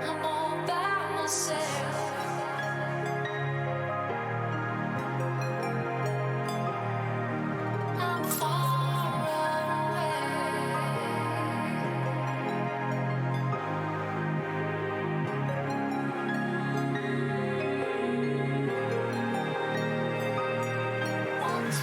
I'm all by myself. I'm far away. Once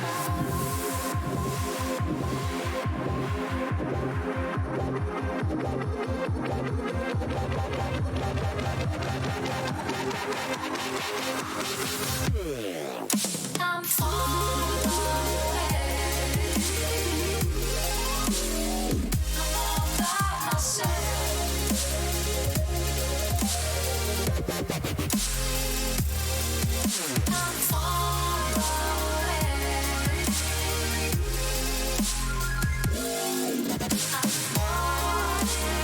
I'm far away. I'm all by myself. I'm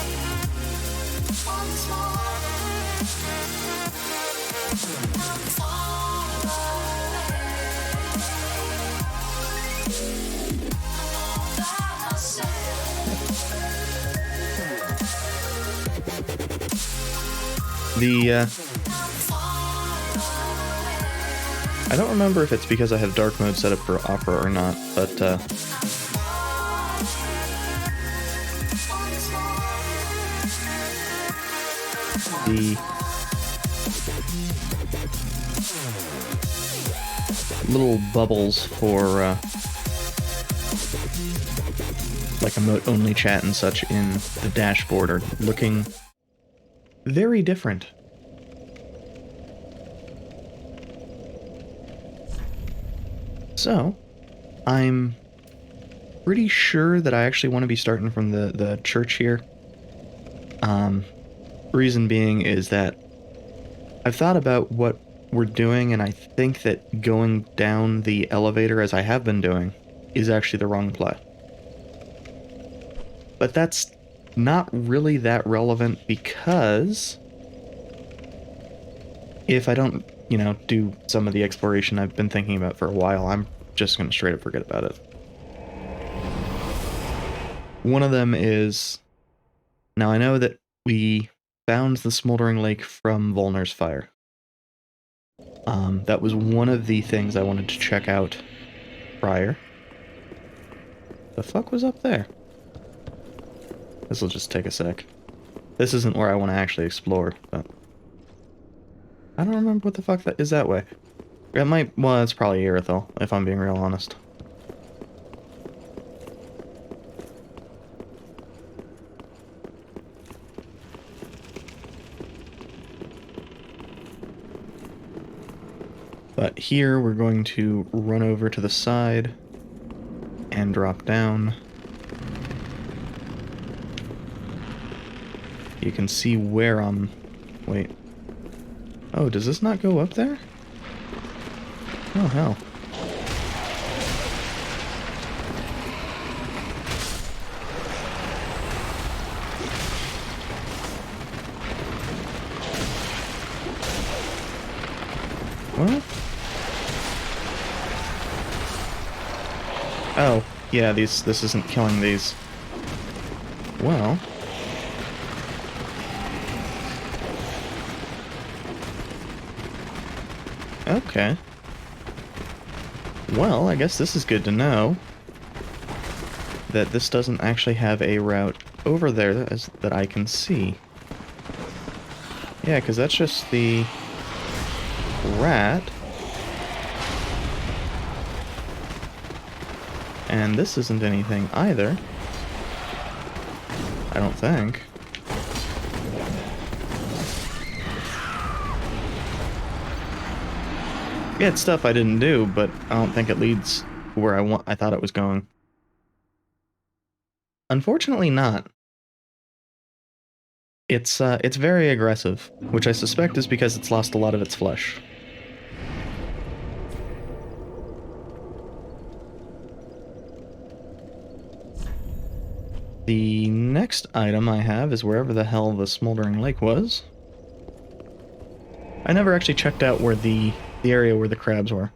far away. I'm falling once more. I'm far away. I'm all by myself. The, I'm far away. I don't remember if it's because I have dark mode set up for Opera or not, but, I'm falling once more. the little bubbles for, like emote-only chat and such in the dashboard are looking very different. So, I'm pretty sure that I actually want to be starting from the church here. Reason being is that I've thought about what we're doing, and I think that going down the elevator as I have been doing is actually the wrong play. But that's not really that relevant because if I don't, you know, do some of the exploration I've been thinking about for a while, I'm just going to straight up forget about it. One of them is, now I know that we found the smoldering lake from Volner's fire. That was one of the things I wanted to check out prior. The fuck was up there? This will just take a sec. This isn't where I want to actually explore, but I don't remember what the fuck that is that way. It might, well, it's probably Irithyll, if I'm being real honest. But here we're going to run over to the side and drop down. You can see where I'm... Wait. Oh, does this not go up there? Oh, hell. What? Oh, yeah, this isn't killing these. Well... Okay. Well, I guess this is good to know. That this doesn't actually have a route over there that I can see. Yeah, because that's just the rat. And this isn't anything either. I don't think. Yeah, it's stuff I didn't do, but I don't think it leads where I thought it was going. Unfortunately not. It's very aggressive, which I suspect is because it's lost a lot of its flesh. The next item I have is wherever the hell the smoldering lake was. I never actually checked out where the area where the crabs were.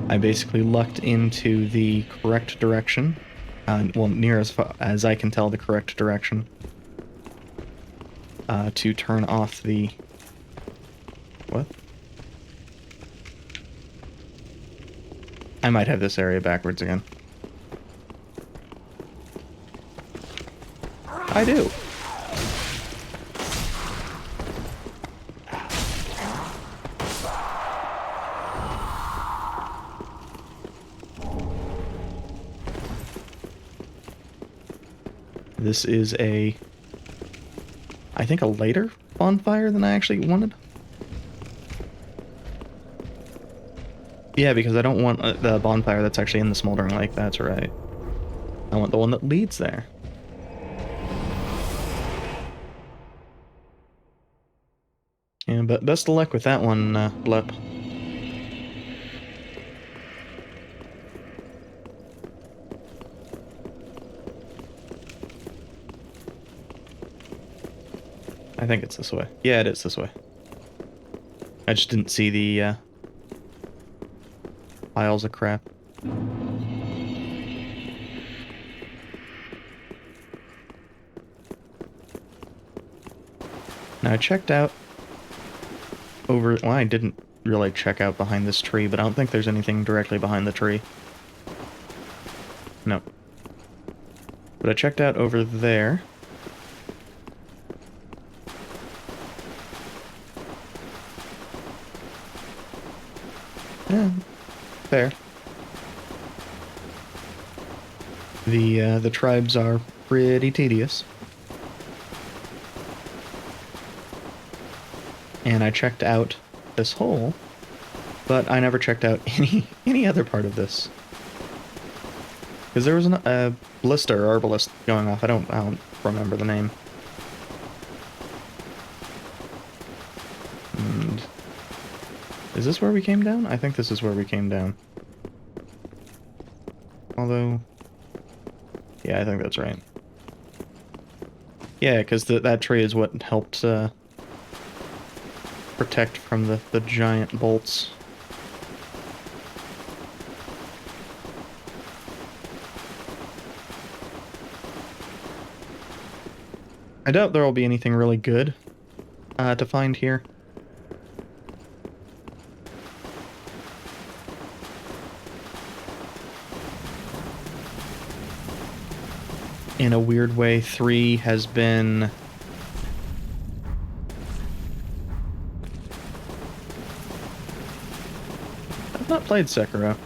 I basically lucked into the correct direction well, near as far as I can tell, the correct direction. To turn off the... What? I might have this area backwards again. I do. This is I think a later bonfire than I actually wanted. Yeah, because I don't want the bonfire that's actually in the smoldering lake, that's right. I want the one that leads there. Yeah, but best of luck with that one, Lep. I think it's this way. Yeah, it is this way. I just didn't see the piles of crap. Now I checked out over... Well, I didn't really check out behind this tree, but I don't think there's anything directly behind the tree. No. But I checked out over there. Yeah, fair. The tribes are pretty tedious. And I checked out this hole, but I never checked out any other part of this. Because there was a blister herbalist going off. I don't remember the name. And is this where we came down? I think this is where we came down. Although, yeah, I think that's right. Yeah, because that tree is what helped protect from the giant bolts. I doubt there will be anything really good to find here. In a weird way, 3 has been... I've not played Sekiro.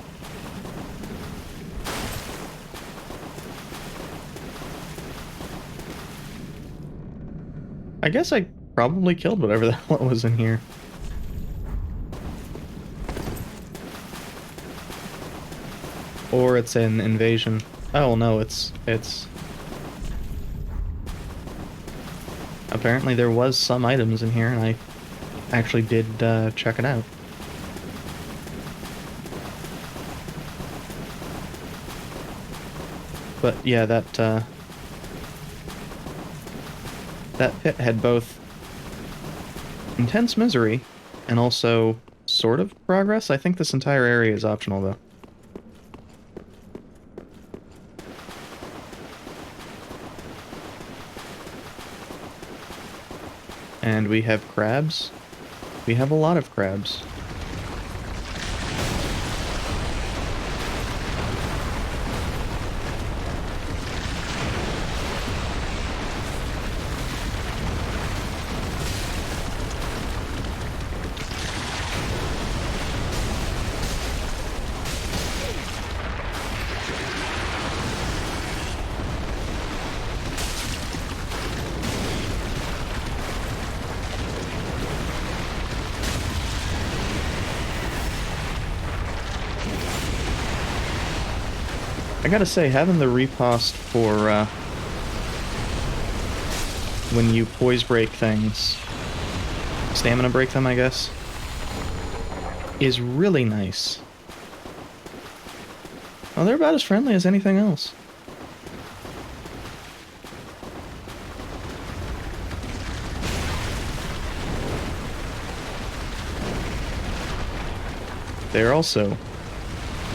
I guess I probably killed whatever the hell was in here. Or it's an invasion. Oh no, it's... Apparently there was some items in here, and I actually did check it out. But yeah, that pit had both intense misery and also sort of progress. I think this entire area is optional, though. And we have crabs. We have a lot of crabs. I gotta say, having the riposte for when you poise break things, stamina break them, I guess, is really nice. Well, they're about as friendly as anything else. They're also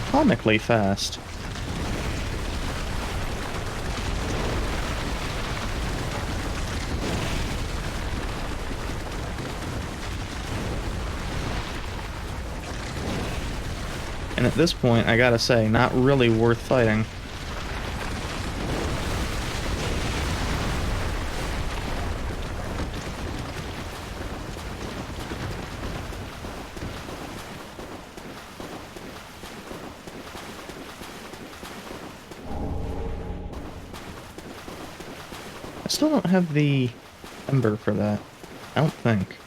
comically fast. And at this point, I gotta say, not really worth fighting. I still don't have the ember for that. I don't think.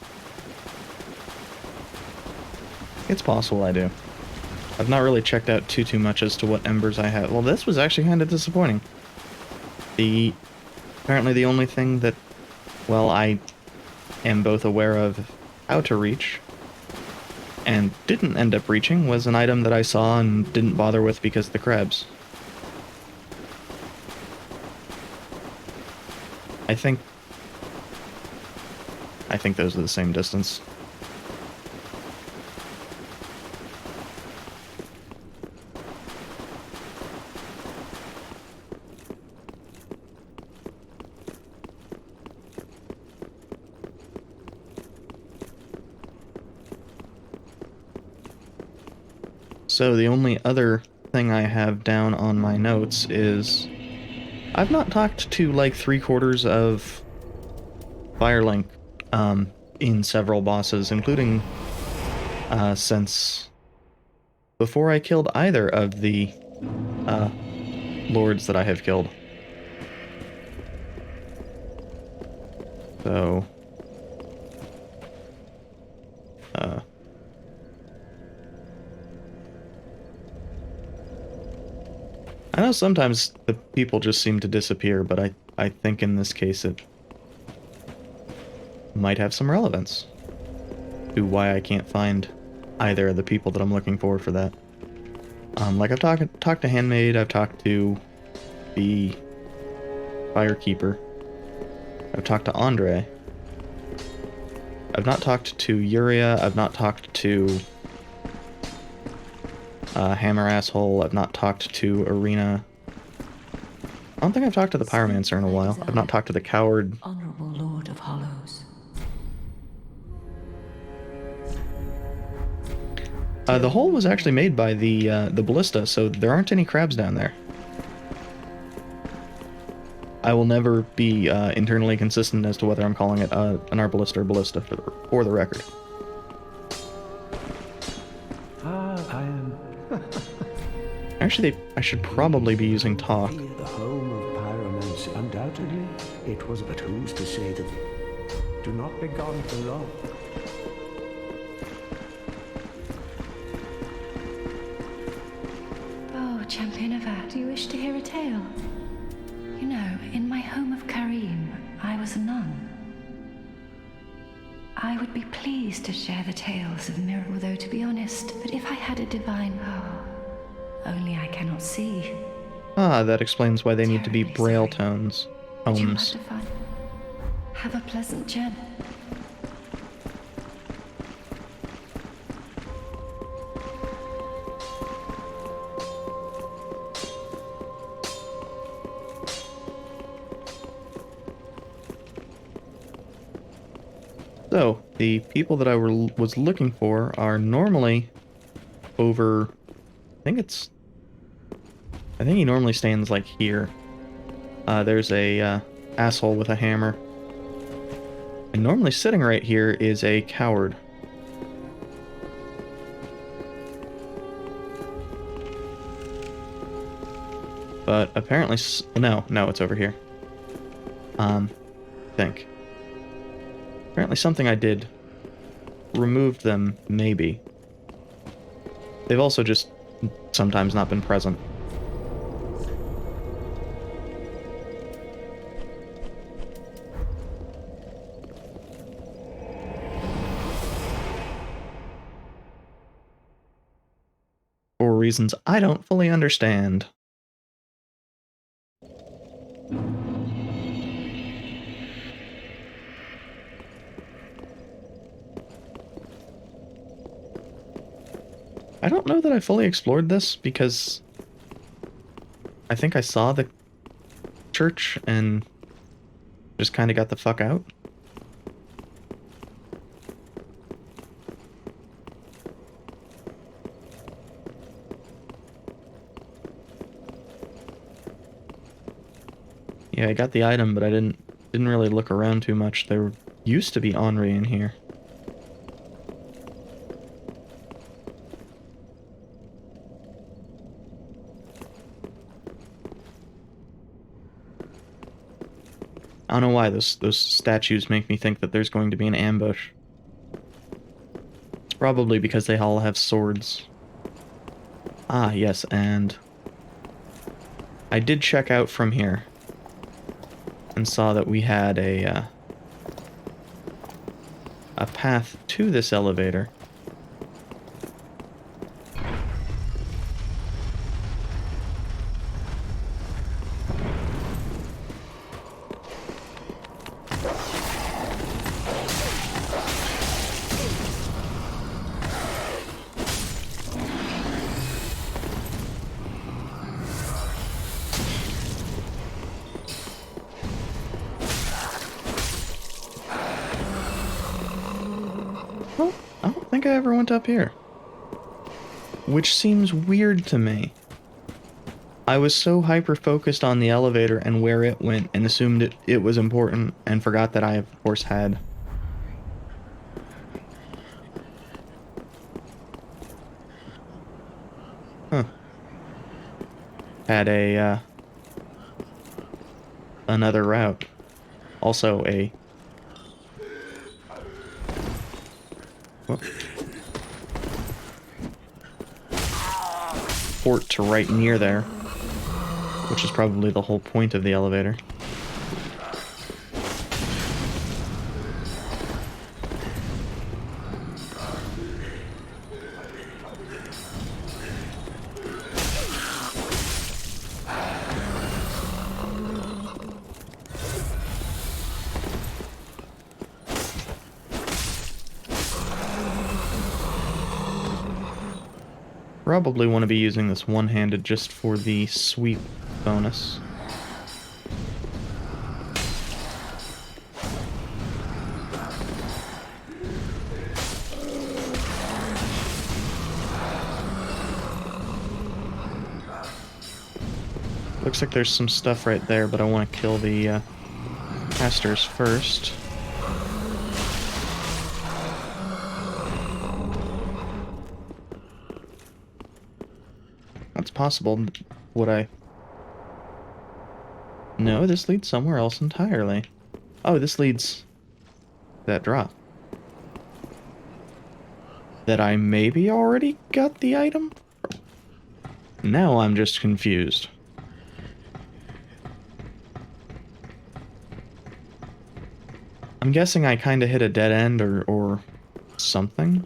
It's possible I do. I've not really checked out too much as to what embers I have. Well, this was actually kind of disappointing. Apparently the only thing that, well, I am both aware of how to reach and didn't end up reaching was an item that I saw and didn't bother with because of the crabs. I think those are the same distance. So the only other thing I have down on my notes is I've not talked to like 3/4 of Firelink in several bosses, including since before I killed either of the lords that I have killed. So I know sometimes the people just seem to disappear, but I think in this case it might have some relevance to why I can't find either of the people that I'm looking for that. Like I've talked to Handmaid, I've talked to the Firekeeper, I've talked to Andre. I've not talked to Yuria, I've not talked to Hammer Asshole, I've not talked to Arena. I don't think I've talked to the Pyromancer in a while. I've not talked to the Coward. Honorable Lord of Hollows. The hole was actually made by the Ballista, so there aren't any crabs down there. I will never be internally consistent as to whether I'm calling it an Arbalista or Ballista for the record. I am Actually, I should probably be using talk. here, the home of pyromancy. Undoubtedly, it was but who's to say that. Do not be gone for long. Oh, Championovat, do you wish to hear a tale? You know, in my home of Karim, I was a nun. I would be pleased to share the tales of miracle, though, to be honest, but if I had a divine power, only I cannot see. Ah, that explains why they need to be Terribly braille sorry. tones. But you have Homes. to find. Have a pleasant journey. So, the people that I was looking for are normally over... I think he normally stands like here. There's a asshole with a hammer. And normally sitting right here is a coward. But apparently... No, it's over here. I think. Apparently something I did removed them, maybe. They've also just sometimes not been present. For reasons I don't fully understand. I don't know that I fully explored this because I think I saw the church and just kind of got the fuck out. Okay, I got the item, but I didn't really look around too much. There used to be Henri in here. I don't know why those statues make me think that there's going to be an ambush. It's probably because they all have swords. Ah, yes, and I did check out from here and saw that we had a path to this elevator. Well, I don't think I ever went up here. Which seems weird to me. I was so hyper-focused on the elevator and where it went and assumed it was important and forgot that I, of course, had... Had a, another route. Also a... Whoop. Port to right near there, which is probably the whole point of the elevator. Probably want to be using this one-handed just for the sweep bonus. Looks like there's some stuff right there, but I want to kill the casters first. That's possible. Would I... No, this leads somewhere else entirely. Oh, this leads... that drop. That I maybe already got the item? Now I'm just confused. I'm guessing I kinda hit a dead end or something?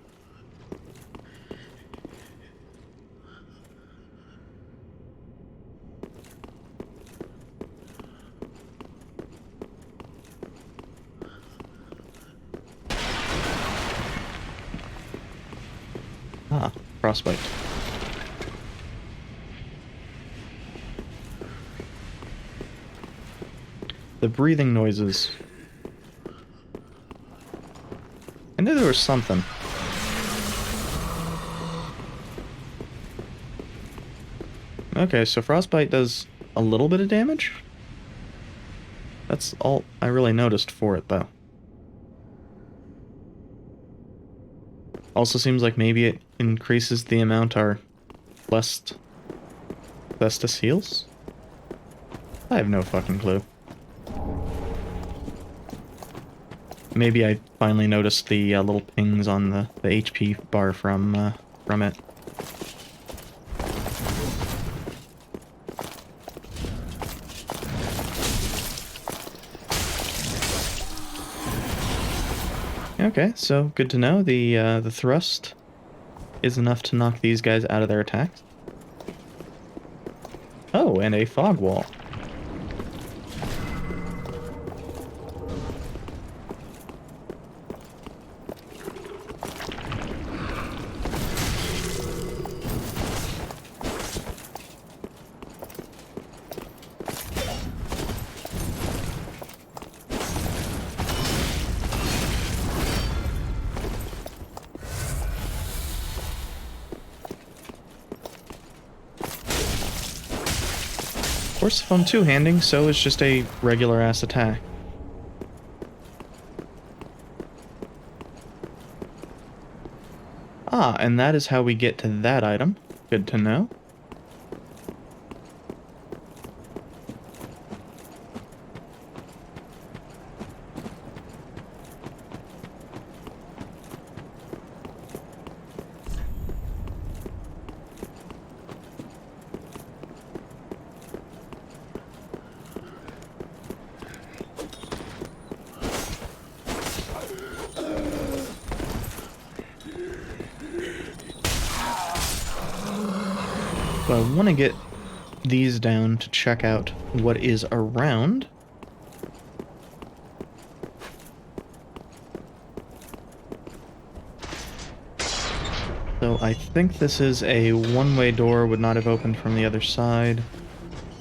Ah, frostbite. The breathing noises. I knew there was something. Okay, so frostbite does a little bit of damage? That's all I really noticed for it, though. Also seems like maybe it increases the amount our Thestus heals? I have no fucking clue. Maybe I finally noticed the little pings on the HP bar from it. Okay, so good to know. The thrust is enough to knock these guys out of their attacks. Oh, and a fog wall. Of course, if I'm two-handing, so is just a regular-ass attack. Ah, and that is how we get to that item. Good to know. So I want to get these down to check out what is around. So I think this is a one-way door, would not have opened from the other side.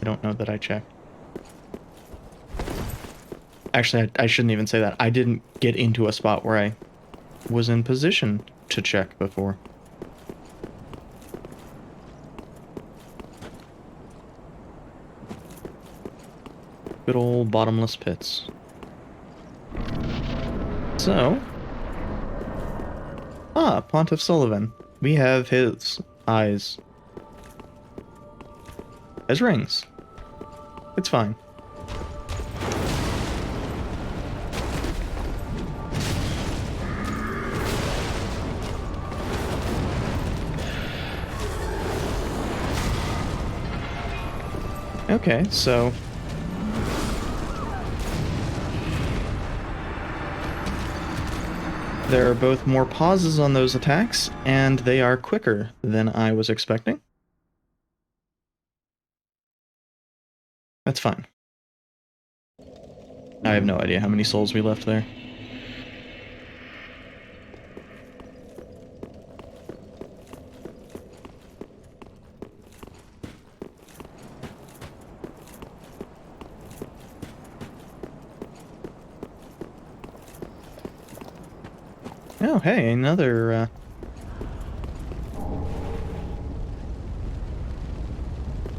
I don't know that I checked. Actually, I shouldn't even say that. I didn't get into a spot where I was in position to check before. Good old bottomless pits. So... Ah, Pontiff Sullivan. We have his eyes as rings. It's fine. Okay, so... there are both more pauses on those attacks, and they are quicker than I was expecting. That's fine. I have no idea how many souls we left there. Oh, hey, another,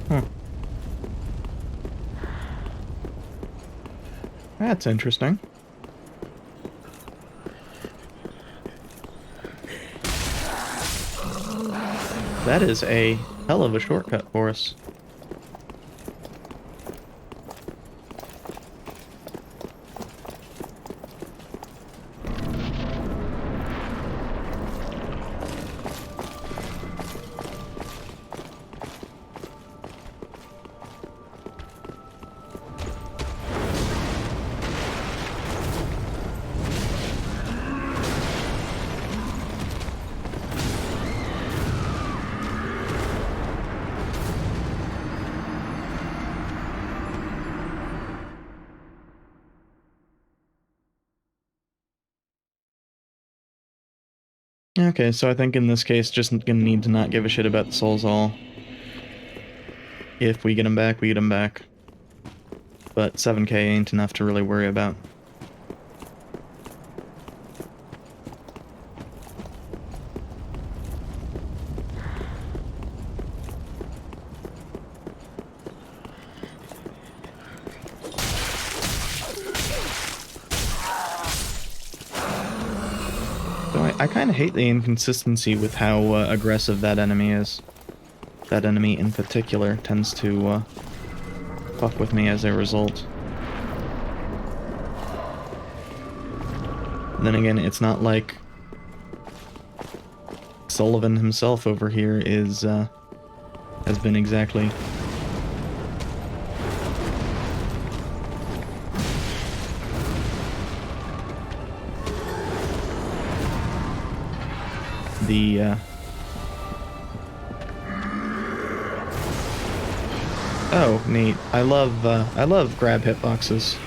Huh. That's interesting. That is a hell of a shortcut for us. Okay, so I think in this case, just gonna need to not give a shit about the souls all. If we get them back, we get them back. But 7k ain't enough to really worry about. So I kind of hate the inconsistency with how aggressive that enemy is. That enemy in particular tends to fuck with me as a result. Then again, it's not like Sullivan himself over here is has been exactly the oh, neat. I love grab hitboxes.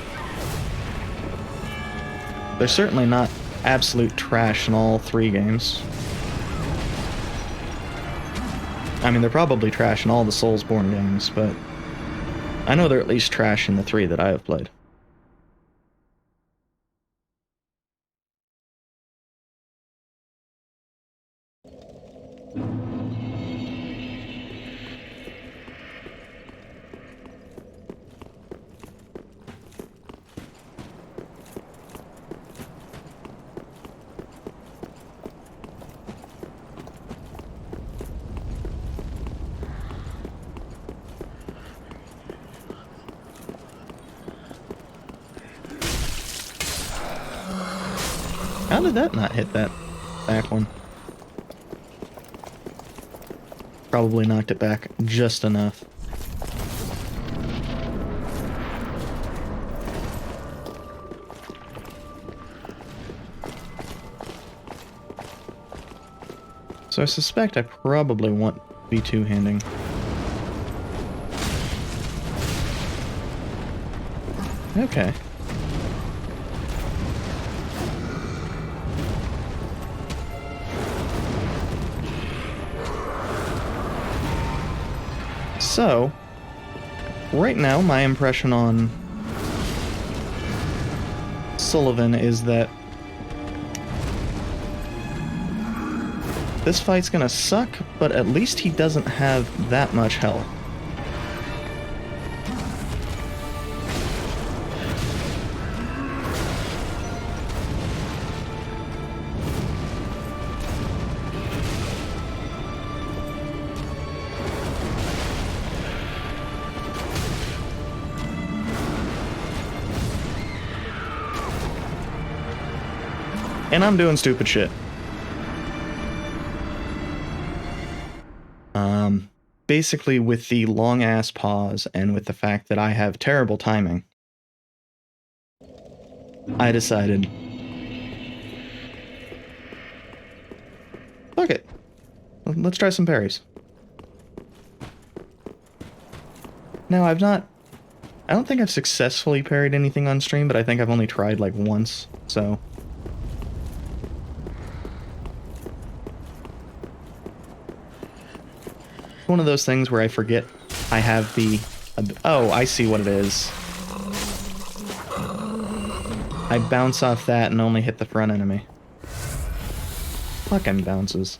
They're certainly not absolute trash in all three games. I mean, they're probably trash in all the Soulsborne games, but I know they're at least trash in the three that I have played. How did that not hit that back one? Probably knocked it back just enough. So I suspect I probably want to be two-handing. Okay. So, right now my impression on Sullivan is that this fight's gonna suck, but at least he doesn't have that much health. And I'm doing stupid shit. Basically with the long ass pause and with the fact that I have terrible timing, I decided, fuck it. Let's try some parries. Now I don't think I've successfully parried anything on stream, but I think I've only tried like once, so. One of those things where I forget I have the... Oh, I see what it is. I bounce off that and only hit the front enemy. Fucking bounces.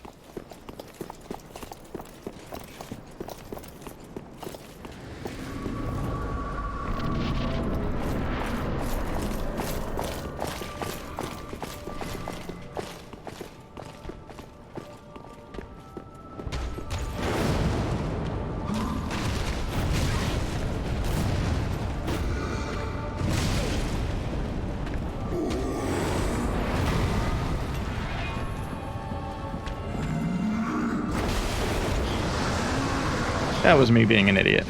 That was me being an idiot.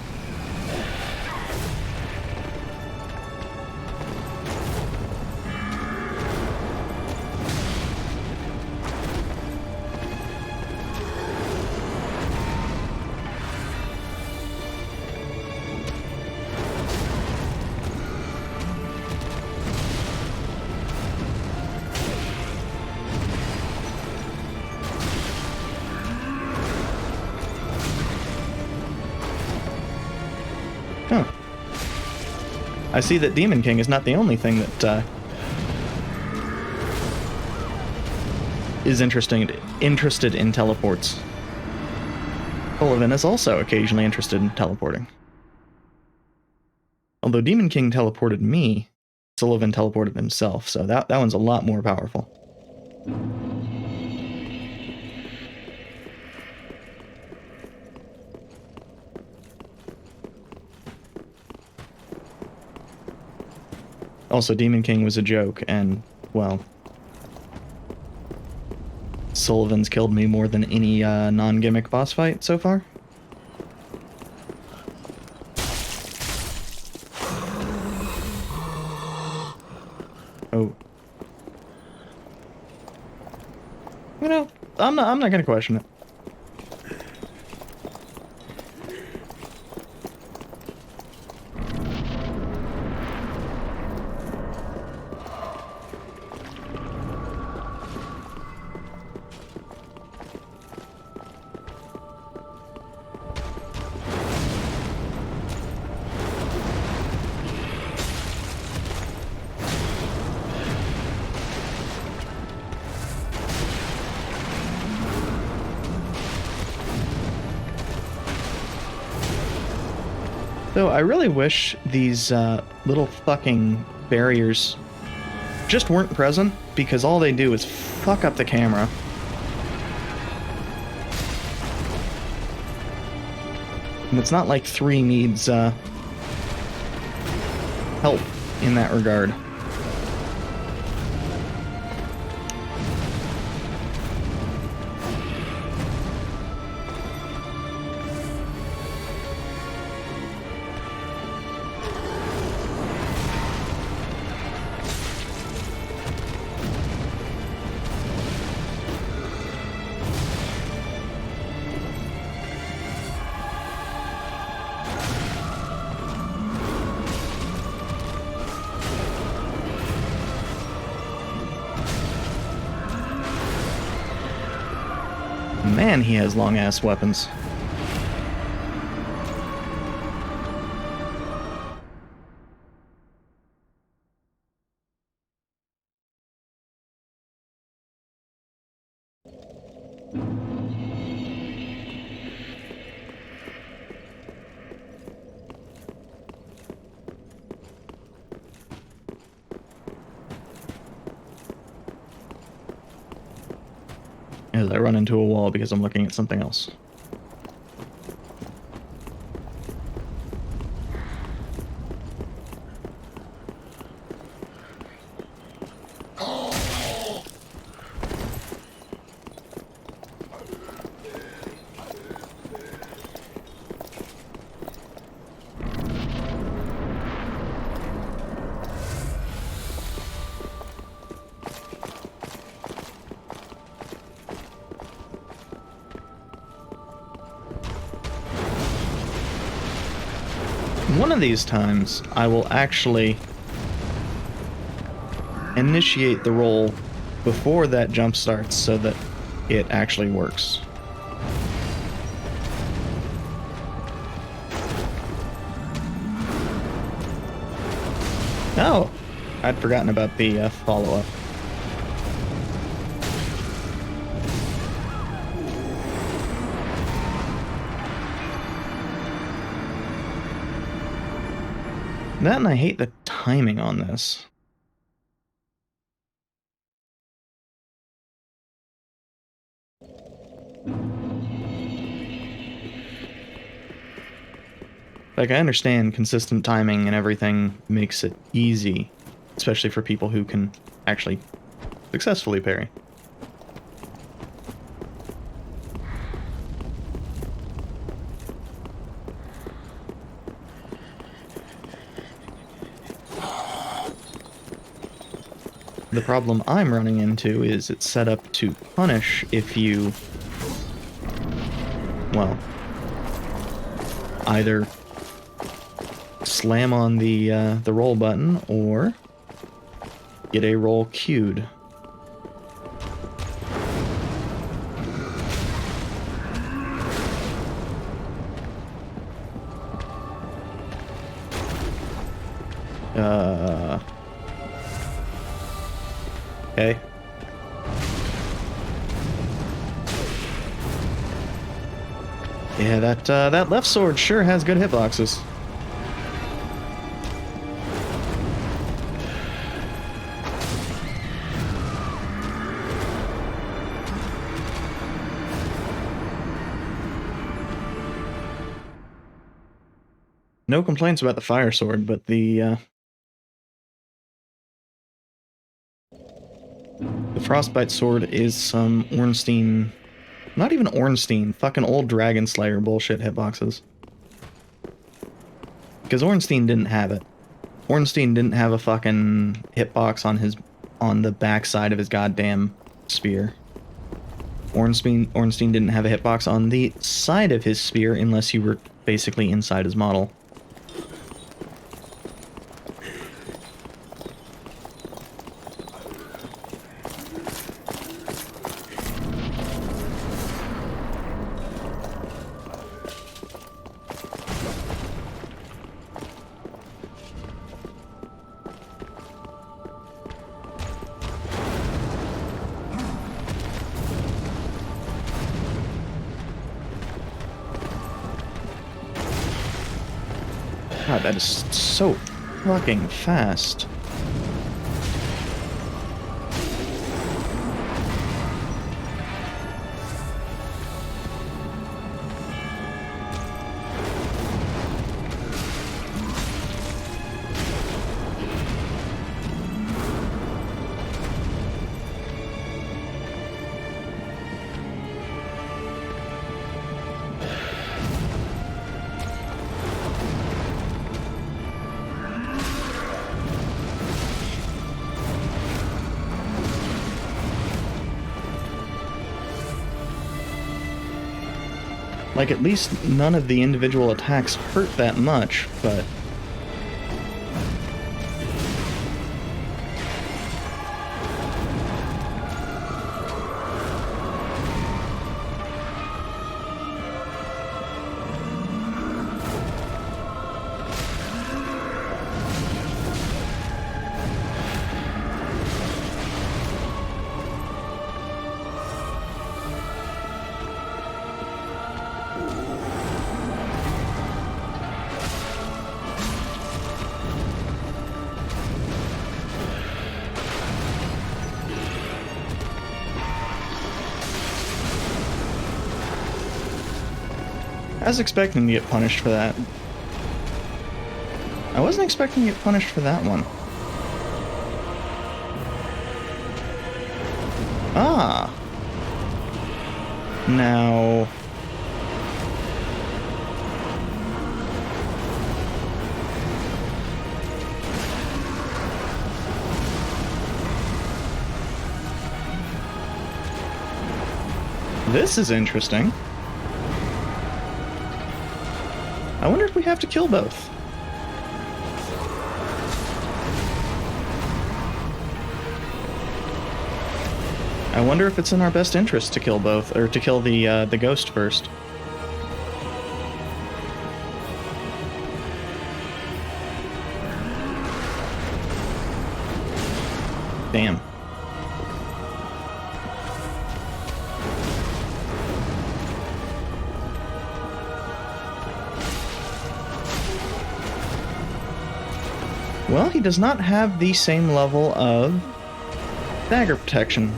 Huh. I see that Demon King is not the only thing that is interested in teleports. Sullivan is also occasionally interested in teleporting. Although Demon King teleported me, Sullivan teleported himself, so that one's a lot more powerful. Also, Demon King was a joke, and, well, Sullivan's killed me more than any non-gimmick boss fight so far. Oh. You know, I'm not gonna question it. Though I really wish these little fucking barriers just weren't present, because all they do is fuck up the camera. And it's not like 3 needs help in that regard. man, he has long ass weapons. As I run into a wall because I'm looking at something else. One of these times, I will actually initiate the roll before that jump starts so that it actually works. Oh, I'd forgotten about the follow-up. That, and I hate the timing on this. Like, I understand consistent timing and everything makes it easy, especially for people who can actually successfully parry. The problem I'm running into is it's set up to punish if you, well, either slam on the roll button or get a roll queued. Okay. Yeah, that left sword sure has good hitboxes. No complaints about the fire sword, but the frostbite sword is some Ornstein, not even Ornstein, fucking old Dragon Slayer bullshit hitboxes. Because Ornstein didn't have it. Ornstein didn't have a fucking hitbox on the backside of his goddamn spear. Ornstein didn't have a hitbox on the side of his spear unless you were basically inside his model. God, that is so fucking fast. Like, at least none of the individual attacks hurt that much, but... was expecting to get punished for that. I wasn't expecting to get punished for that one. Ah. Now... this is interesting. I wonder if we have to kill both. I wonder if it's in our best interest to kill both, or to kill the ghost first. Damn. Well, he does not have the same level of dagger protection.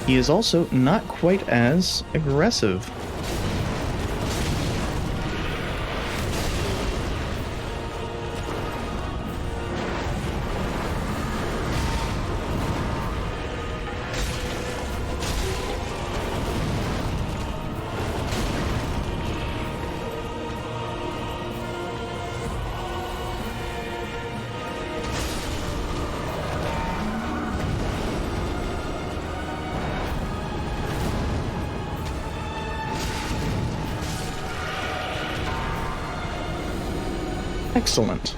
He is also not quite as aggressive. Excellent.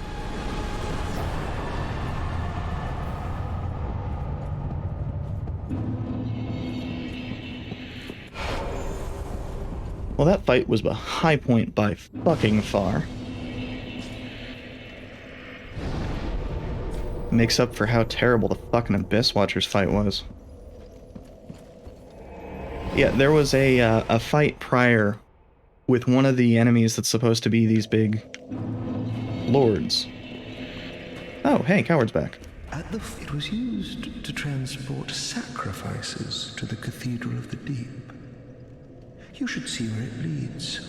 Well, that fight was a high point by fucking far. Makes up for how terrible the fucking Abyss Watchers fight was. Yeah, there was a fight prior with one of the enemies that's supposed to be these big lords. Oh, hey, Coward's back. It was used to transport sacrifices to the Cathedral of the Deep. You should see where it leads.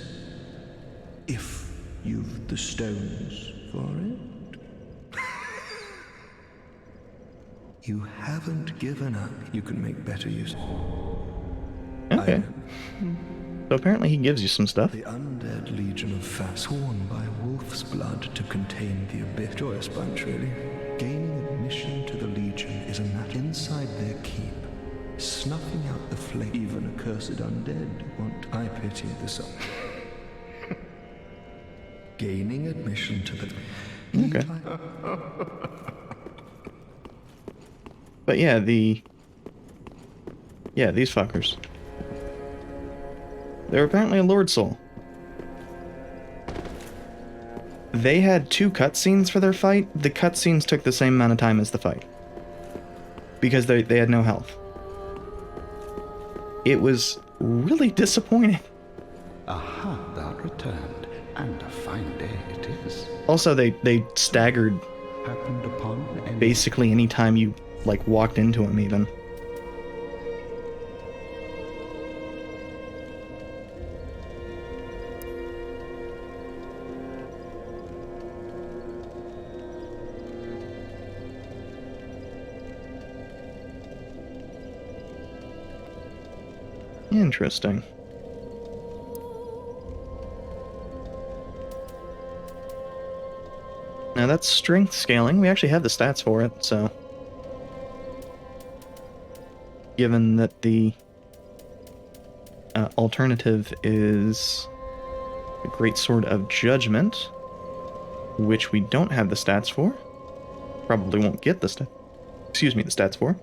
If you've the stones for it. You haven't given up. You can make better use. Okay. So apparently he gives you some stuff. The undead legion of Fast, sworn by wolf's blood to contain the abyss. Joyous bunch, really. Gaining admission to the legion is a matter inside their keep. Snuffing out the flame. Even accursed undead won't. I pity the soul. Gaining admission to the... Okay. But yeah, these fuckers. They're apparently a Lord Soul. They had 2 cutscenes for their fight. The cutscenes took the same amount of time as the fight. Because they had no health. It was really disappointing. Aha, thou returned, and a fine day it is. Also, they staggered Happened upon any basically any time you, like, walked into him, even. Interesting. Now that's strength scaling. We actually have the stats for it, so... Given that the alternative is the Great Sword of Judgment, which we don't have the stats for. Probably won't get the stats for.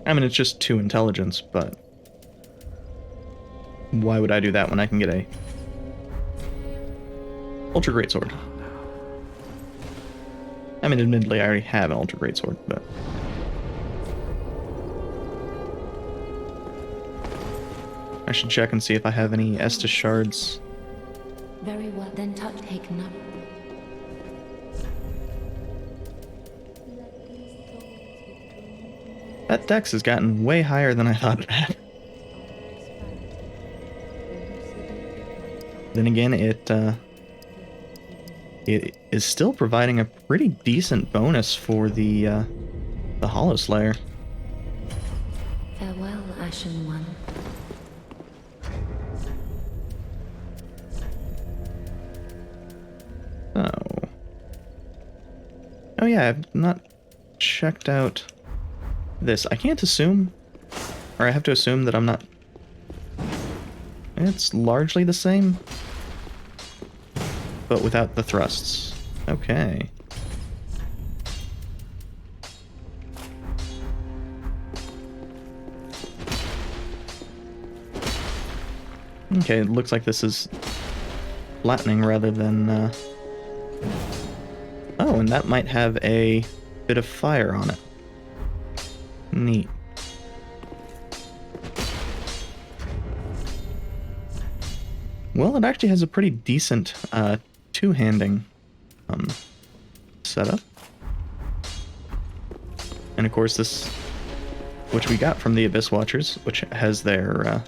I mean, it's just 2 intelligence, but why would I do that when I can get a Ultra Great Sword? I mean, admittedly, I already have an Ultra Great Sword, but... I should check and see if I have any Estus shards. Very well, then touch taken up. That dex has gotten way higher than I thought it had. Then again, it is still providing a pretty decent bonus for the Hollow Slayer. Farewell, Ashen One. Oh. Oh yeah, I've not checked out this. I can't assume, or I have to assume that I'm not... It's largely the same, but without the thrusts. Okay. Okay, it looks like this is flattening rather than... Oh, and that might have a bit of fire on it. Neat. Well, it actually has a pretty decent two-handing setup. And of course this, which we got from the Abyss Watchers, which has their...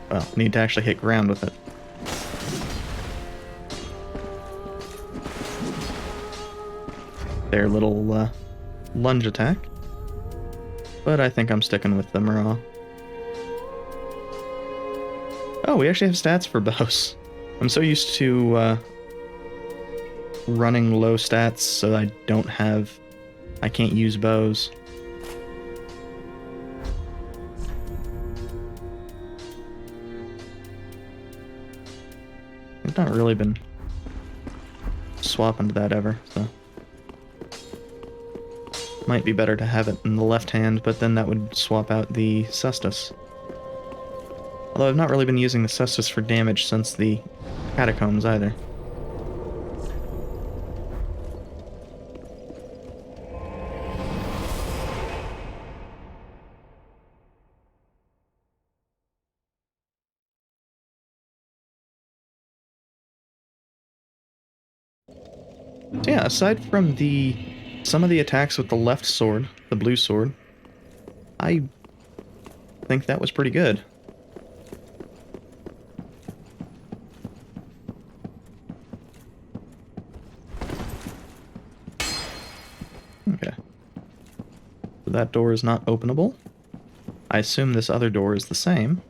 well, need to actually hit ground with it. Their little lunge attack. But I think I'm sticking with the Maraw. Oh, we actually have stats for bows. I'm so used to running low stats, so I can't use bows. I've not really been swapping to that ever, so... Might be better to have it in the left hand, but then that would swap out the Cestus. Although I've not really been using the Cestus for damage since the Catacombs either. So yeah, aside from some of the attacks with the left sword, the blue sword, I think that was pretty good. Okay. So that door is not openable. I assume this other door is the same.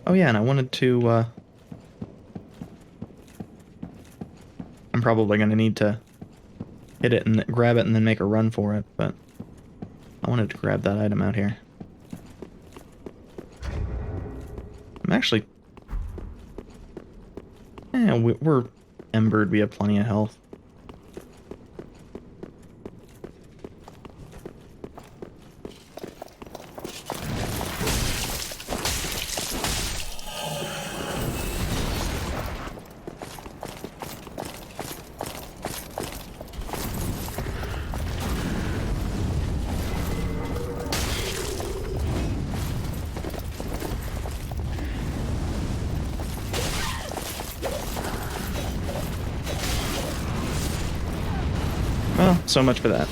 Oh yeah, and I wanted to, I'm probably going to need to hit it and grab it and then make a run for it, but I wanted to grab that item out here. I'm actually... we're embered, we have plenty of health. Well, so much for that.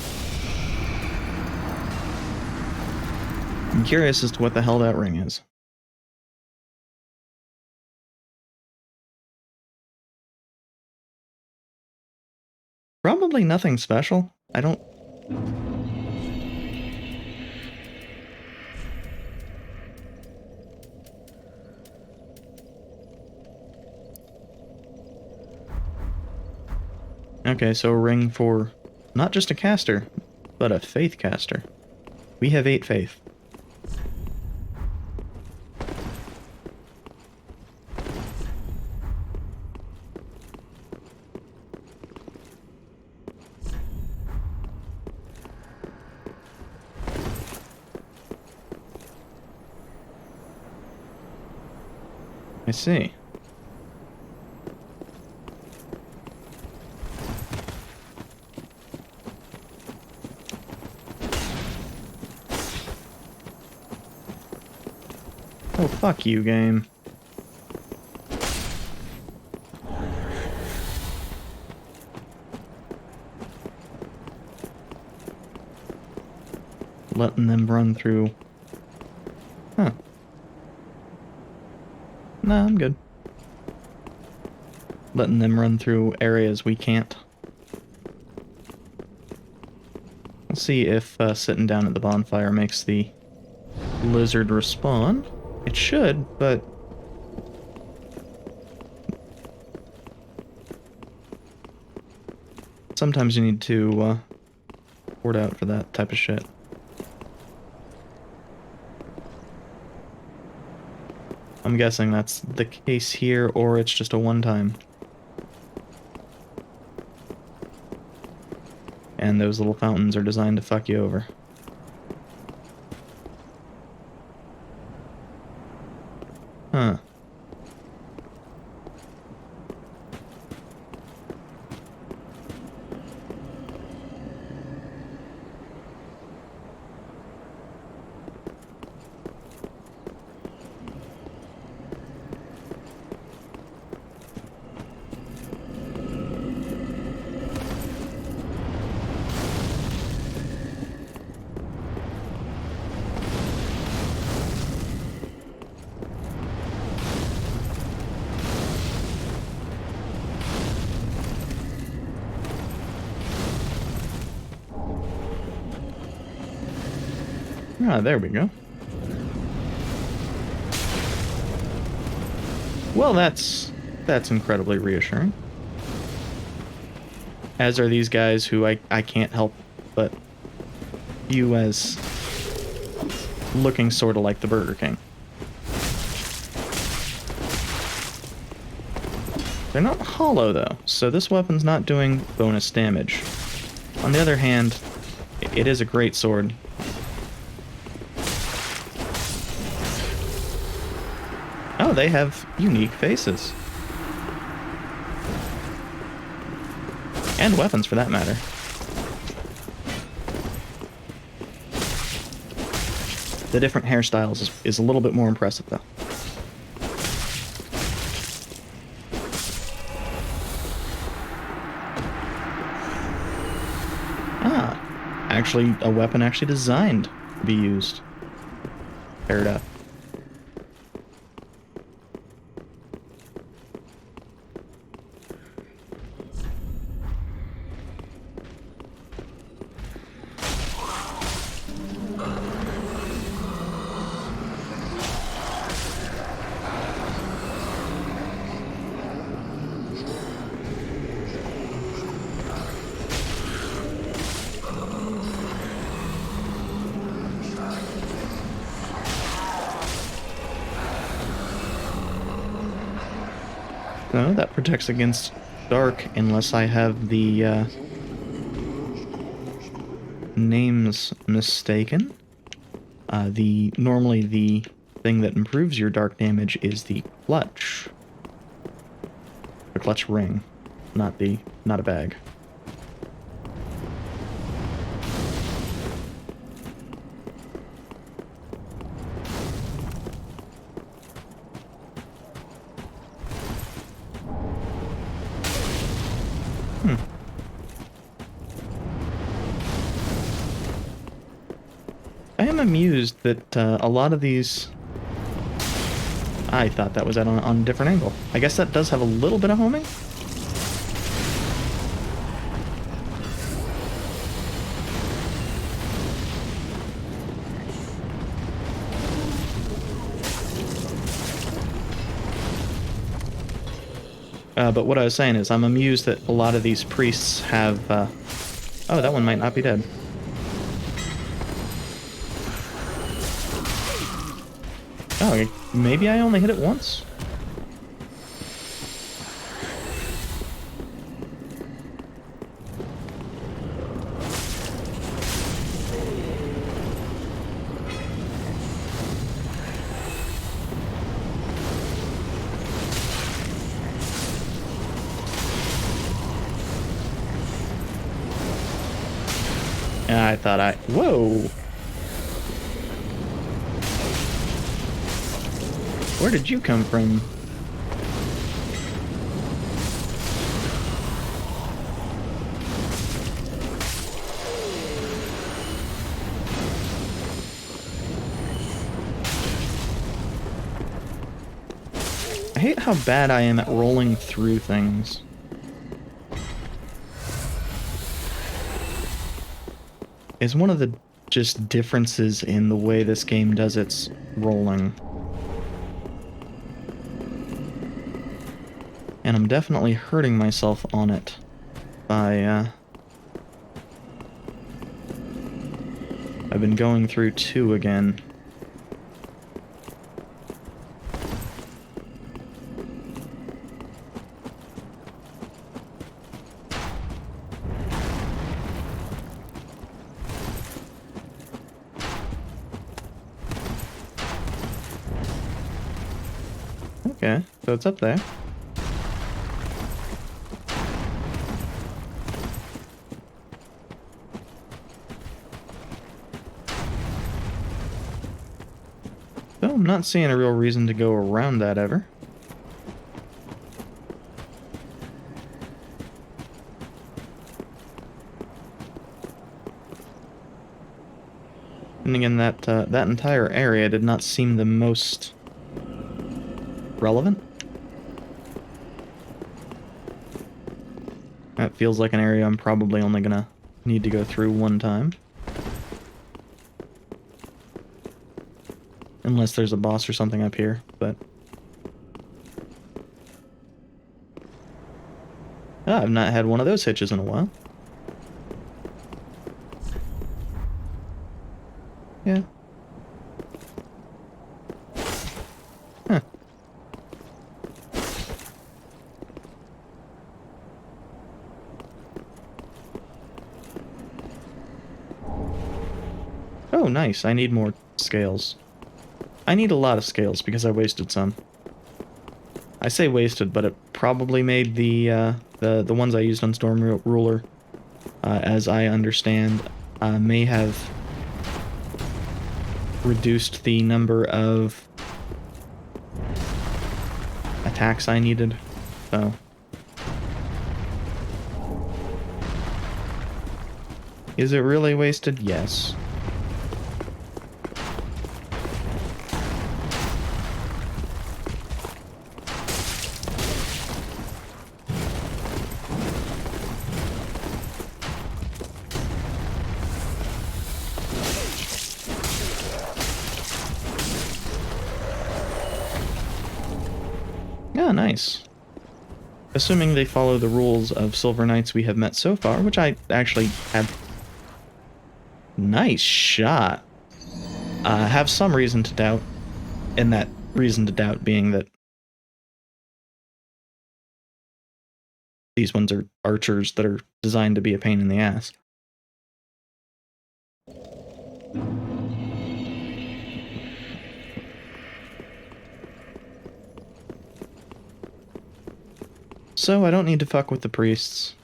I'm curious as to what the hell that ring is. Probably nothing special. I don't... Okay, so a ring for not just a caster, but a faith caster. We have 8 faith. I see. Oh, fuck you, game. Letting them run through. Huh. Nah, I'm good. Letting them run through areas we can't. We'll see if sitting down at the bonfire makes the lizard respawn. It should, but... sometimes you need to ward out for that type of shit. I'm guessing that's the case here, or it's just a one-time. And those little fountains are designed to fuck you over. Huh. Ah, there we go. Well, that's incredibly reassuring. As are these guys who I can't help but view as looking sort of like the Burger King. They're not hollow, though, so this weapon's not doing bonus damage. On the other hand, it is a great sword. Oh, they have unique faces. And weapons, for that matter. The different hairstyles is a little bit more impressive, though. Ah, actually, a weapon actually designed to be used. Paired up. No, that protects against dark unless I have the names mistaken. Normally the thing that improves your dark damage is the clutch. The clutch ring, not a bag. I am amused that a lot of these... I thought that was on a different angle. I guess that does have a little bit of homing? But what I was saying is I'm amused that a lot of these priests have... Oh, that one might not be dead. Oh, maybe I only hit it once? I thought Whoa! Where did you come from? I hate how bad I am at rolling through things. It's one of the just differences in the way this game does its rolling. And I'm definitely hurting myself on it by, I've been going through 2 again. Okay, so it's up there. So I'm not seeing a real reason to go around that ever. And again, that entire area did not seem the most relevant. That feels like an area I'm probably only gonna need to go through one time. Unless there's a boss or something up here, but... Ah, I've not had one of those hitches in a while. Yeah. Huh. Oh, nice. I need more scales. I need a lot of scales because I wasted some. I say wasted, but it probably made the ones I used on Storm Ruler, as I understand, may have reduced the number of attacks I needed. So is it really wasted? Yes. Yeah, nice. Assuming they follow the rules of Silver Knights we have met so far, which I actually have... Nice shot. Have some reason to doubt, and that reason to doubt being that these ones are archers that are designed to be a pain in the ass. So I don't need to fuck with the priests.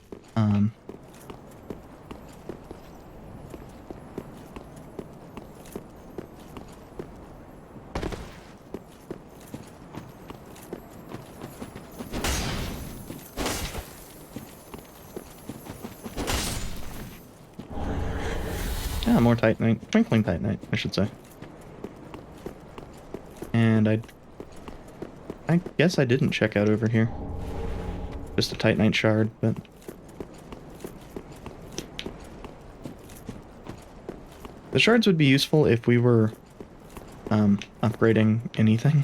Yeah, more Titanite. Twinkling Titanite, I should say. And I guess I didn't check out over here. Just a Titanite shard, but... The shards would be useful if we were upgrading anything.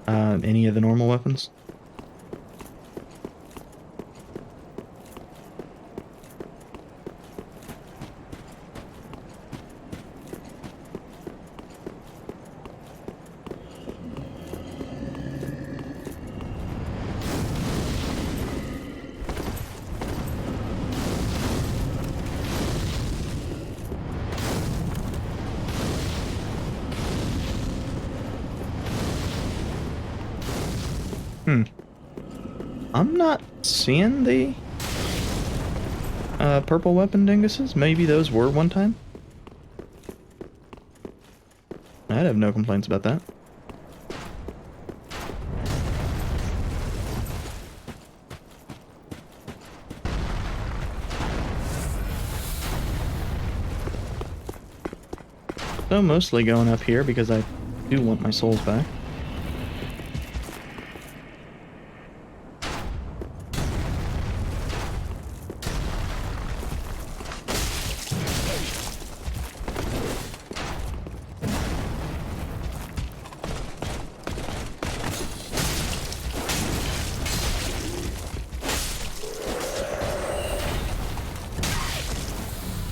Any of the normal weapons. I'm not seeing the purple weapon dinguses. Maybe those were one time. I'd have no complaints about that. So mostly going up here because I do want my souls back.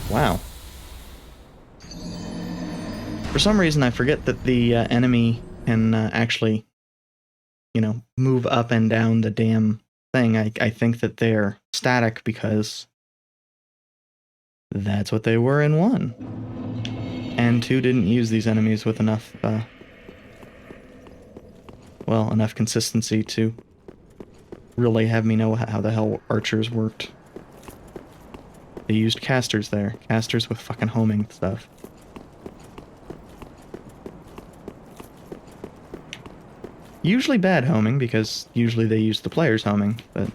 Wow. For some reason, I forget that the enemy can actually, you know, move up and down the damn thing. I think that they're static because that's what they were in 1. And 2 didn't use these enemies with enough, well, enough consistency to really have me know how the hell archers worked. They used casters there. Casters with fucking homing stuff. Usually bad homing, because usually they use the player's homing, but...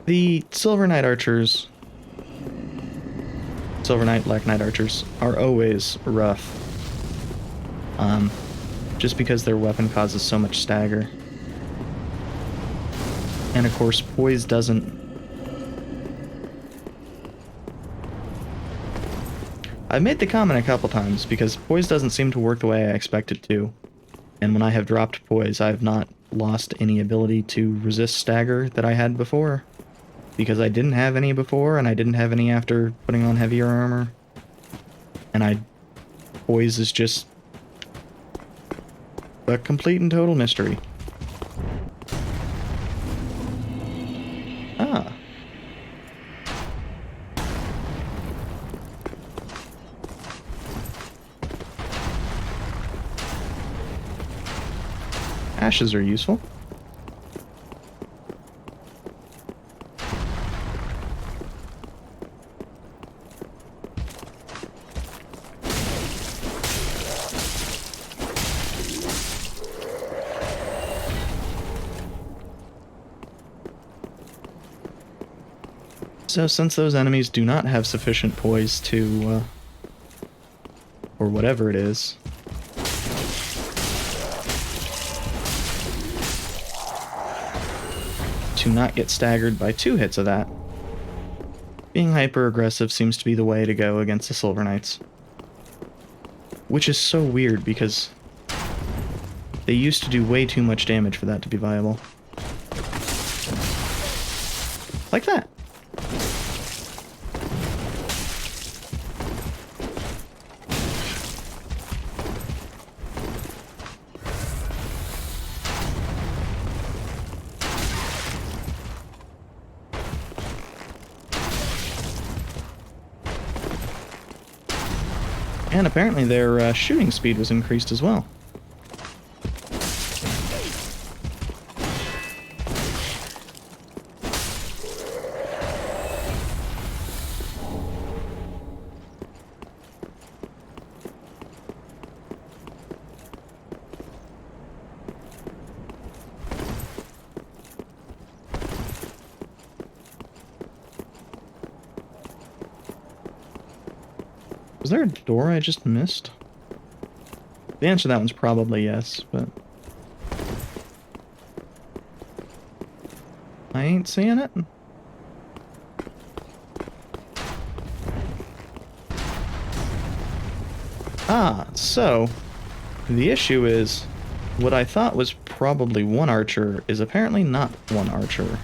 The Silver Knight archers... Silver Knight, Black Knight archers are always rough. Just because their weapon causes so much stagger. And of course, poise doesn't... I've made the comment a couple times, because poise doesn't seem to work the way I expect it to. And when I have dropped poise, I have not lost any ability to resist stagger that I had before. Because I didn't have any before, and I didn't have any after putting on heavier armor. And poise is just a complete and total mystery. Ah. Ashes are useful. So since those enemies do not have sufficient poise to, or whatever it is, to not get staggered by 2 hits of that, being hyper-aggressive seems to be the way to go against the Silver Knights. Which is so weird because they used to do way too much damage for that to be viable. Like that. And apparently their shooting speed was increased as well. Was there a door I just missed? The answer to that one's probably yes, but... I ain't seeing it. Ah, so... The issue is, what I thought was probably one archer is apparently not one archer.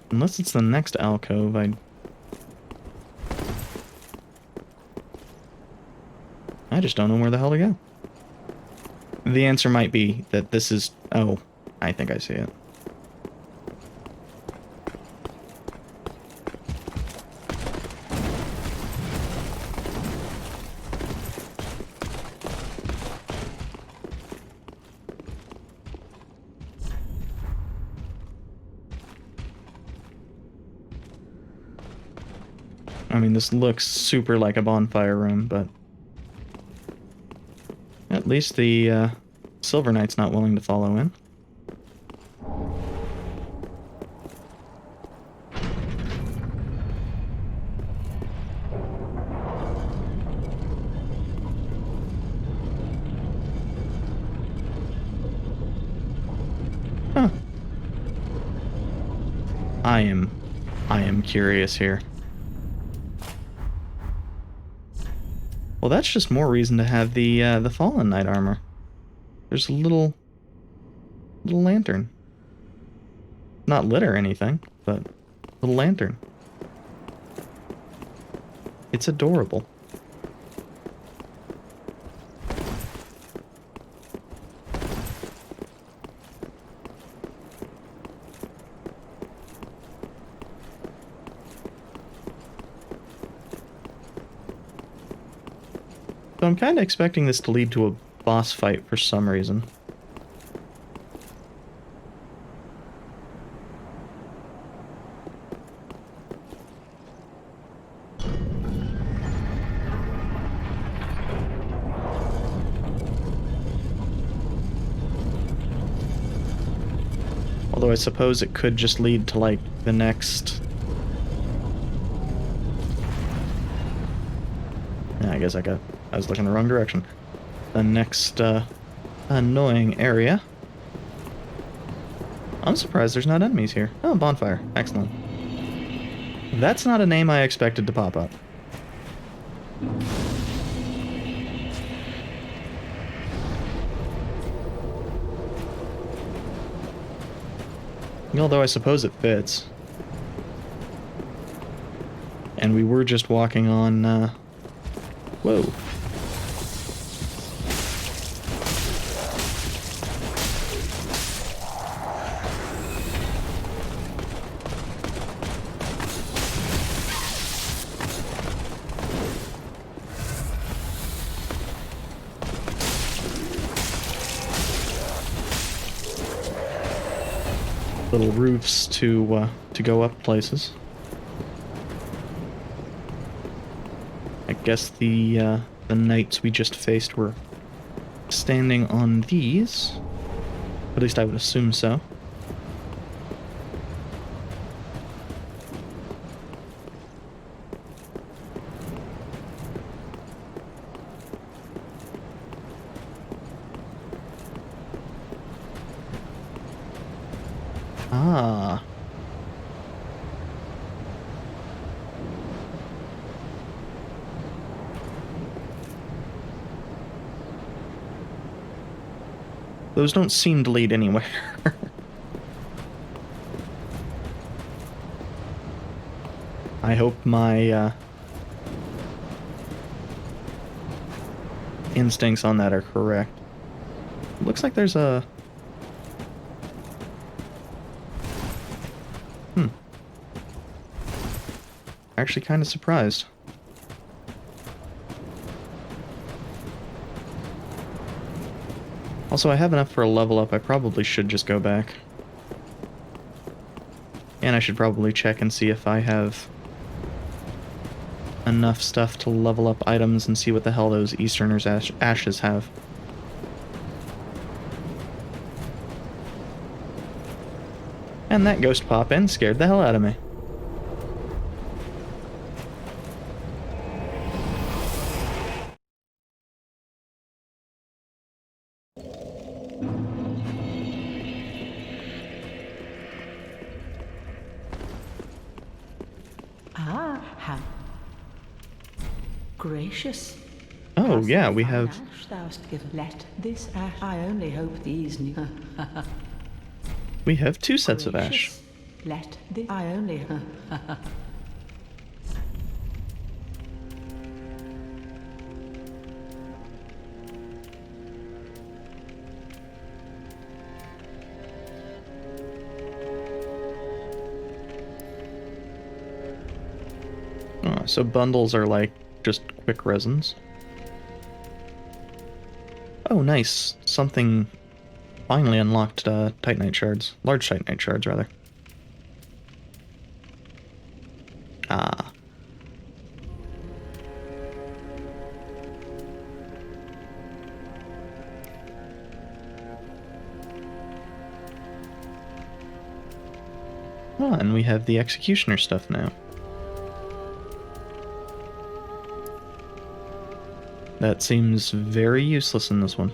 Unless it's the next alcove, I just don't know where the hell to go. The answer might be that this is... Oh, I think I see it. I mean, this looks super like a bonfire room, but at least the Silver Knight's not willing to follow in. Huh. I am curious here. Well, that's just more reason to have the Fallen Knight armor. There's a little lantern. Not lit or anything, but little lantern. It's adorable. So I'm kind of expecting this to lead to a boss fight for some reason. Although I suppose it could just lead to, like, the next... Yeah, I guess I was looking the wrong direction. The next, annoying area. I'm surprised there's not enemies here. Oh, bonfire. Excellent. That's not a name I expected to pop up. Although I suppose it fits. And we were just walking on, whoa. Little roofs to go up places. I guess the knights we just faced were standing on these. At least I would assume so. Ah. Those don't seem to lead anywhere. I hope my instincts on that are correct. Looks like there's a... Actually kind of surprised. Also, I have enough for a level up. I probably should just go back. And I should probably check and see if I have enough stuff to level up items and see what the hell those Easterners ashes have. And that ghost pop-in scared the hell out of me. Ah, how gracious. Oh, Cast yeah, the we fine have... ash thou hast given. Let this ash. I only hope these new. We have two sets of ash. Gracious. Let this. I only. Oh, so bundles are like just quick resins. Oh, nice. Something finally unlocked Titanite shards. Large Titanite shards, rather. Ah. we have the executioner stuff now. That seems very useless in this one,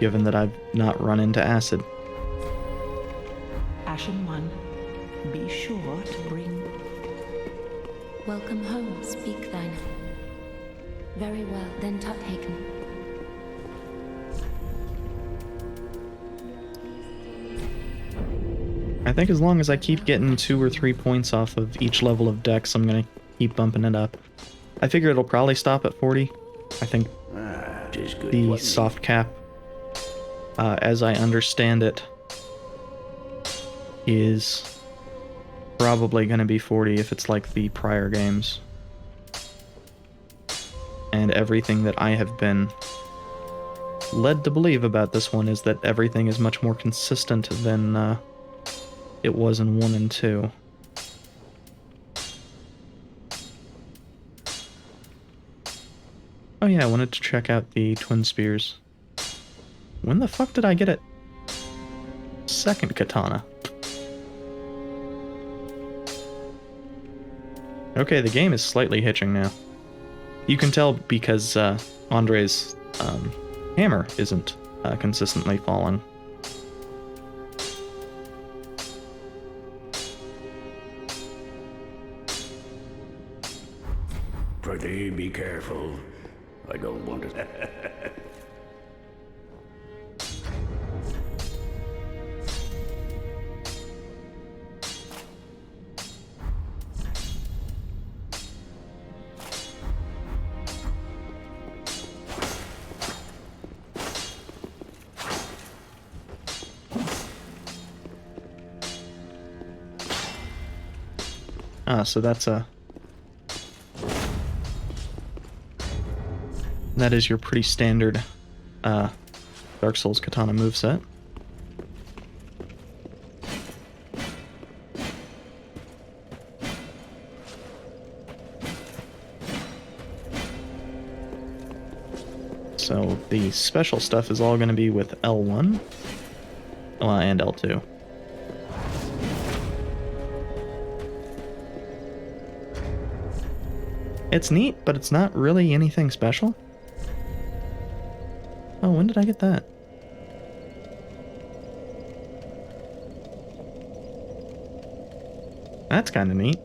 given that I've not run into acid. Ashen One, be sure to bring... Welcome home, speak thine. Very well, then Tuthaken. I think as long as I keep getting 2 or 3 points off of each level of dex, I'm gonna keep bumping it up. I figure it'll probably stop at 40. I think the soft cap, as I understand it, is probably gonna be 40 if it's like the prior games. And everything that I have been led to believe about this one is that everything is much more consistent than it was in 1 and 2. Oh yeah, I wanted to check out the Twin Spears. When the fuck did I get it? Second katana. Okay, the game is slightly hitching now. You can tell because Andre's hammer isn't consistently falling. Prithee, be careful. I don't want it. Ah, so that's a... That is your pretty standard Dark Souls katana moveset. So the special stuff is all going to be with L1 and L2. It's neat, but it's not really anything special. Oh, when did I get that? That's kind of neat.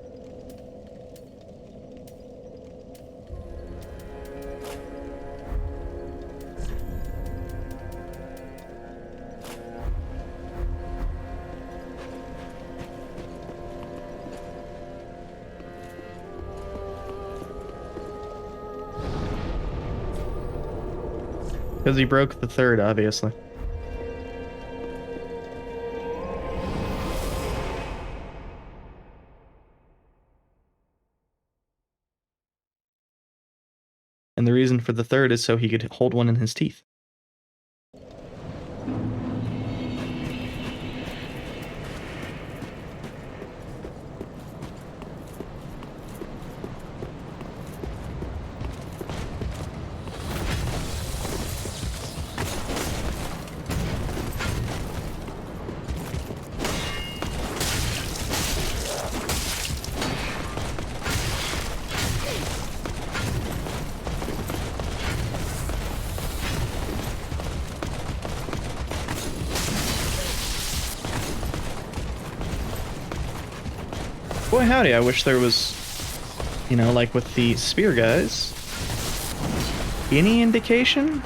Because he broke the third, obviously. And the reason for the third is so he could hold one in his teeth. Boy howdy, I wish there was, you know, like with the spear guys, any indication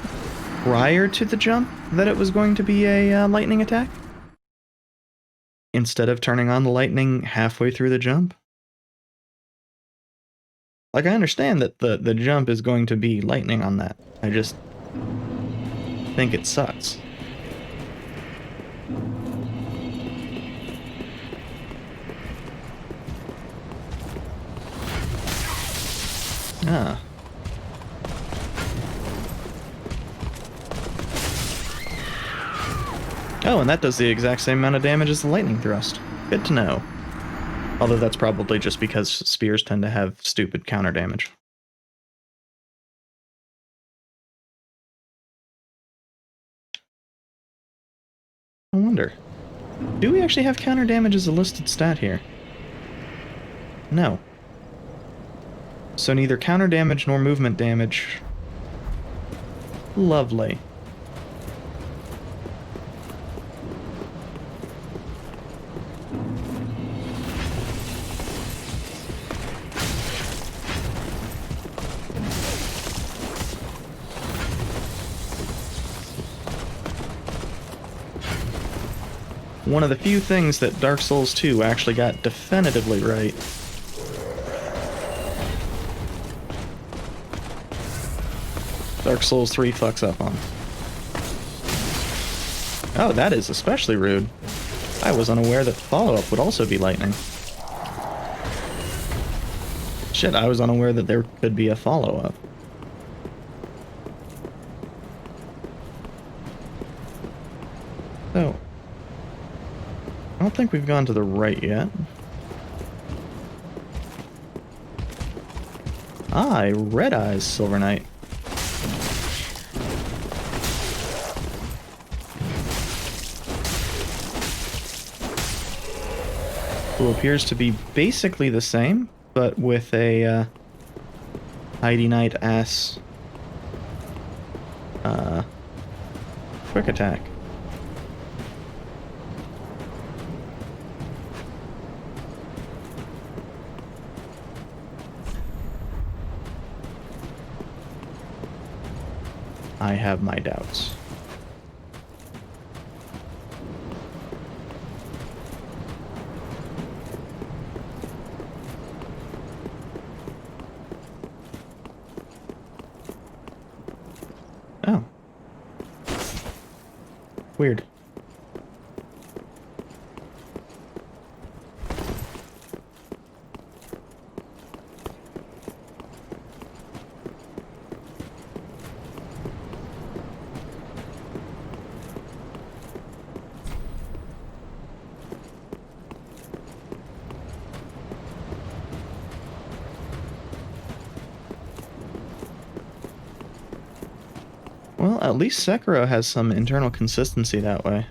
prior to the jump that it was going to be a lightning attack? Instead of turning on the lightning halfway through the jump? Like, I understand that the jump is going to be lightning on that. I just think it sucks. Ah. Oh, and that does the exact same amount of damage as the lightning thrust. Good to know. Although that's probably just because spears tend to have stupid counter damage. I wonder. Do we actually have counter damage as a listed stat here? No. So neither counter damage nor movement damage. Lovely. One of the few things that Dark Souls 2 actually got definitively right. Dark Souls 3 fucks up on. Oh, that is especially rude. I was unaware that follow-up would also be lightning. Shit, I was unaware that there could be a follow-up. So, I don't think we've gone to the right yet. Ah, Red Eyes Silver Knight. Who appears to be basically the same, but with a Heidi Knight ass quick attack. I have my doubts. Oh. Weird. Well, at least Sekiro has some internal consistency that way.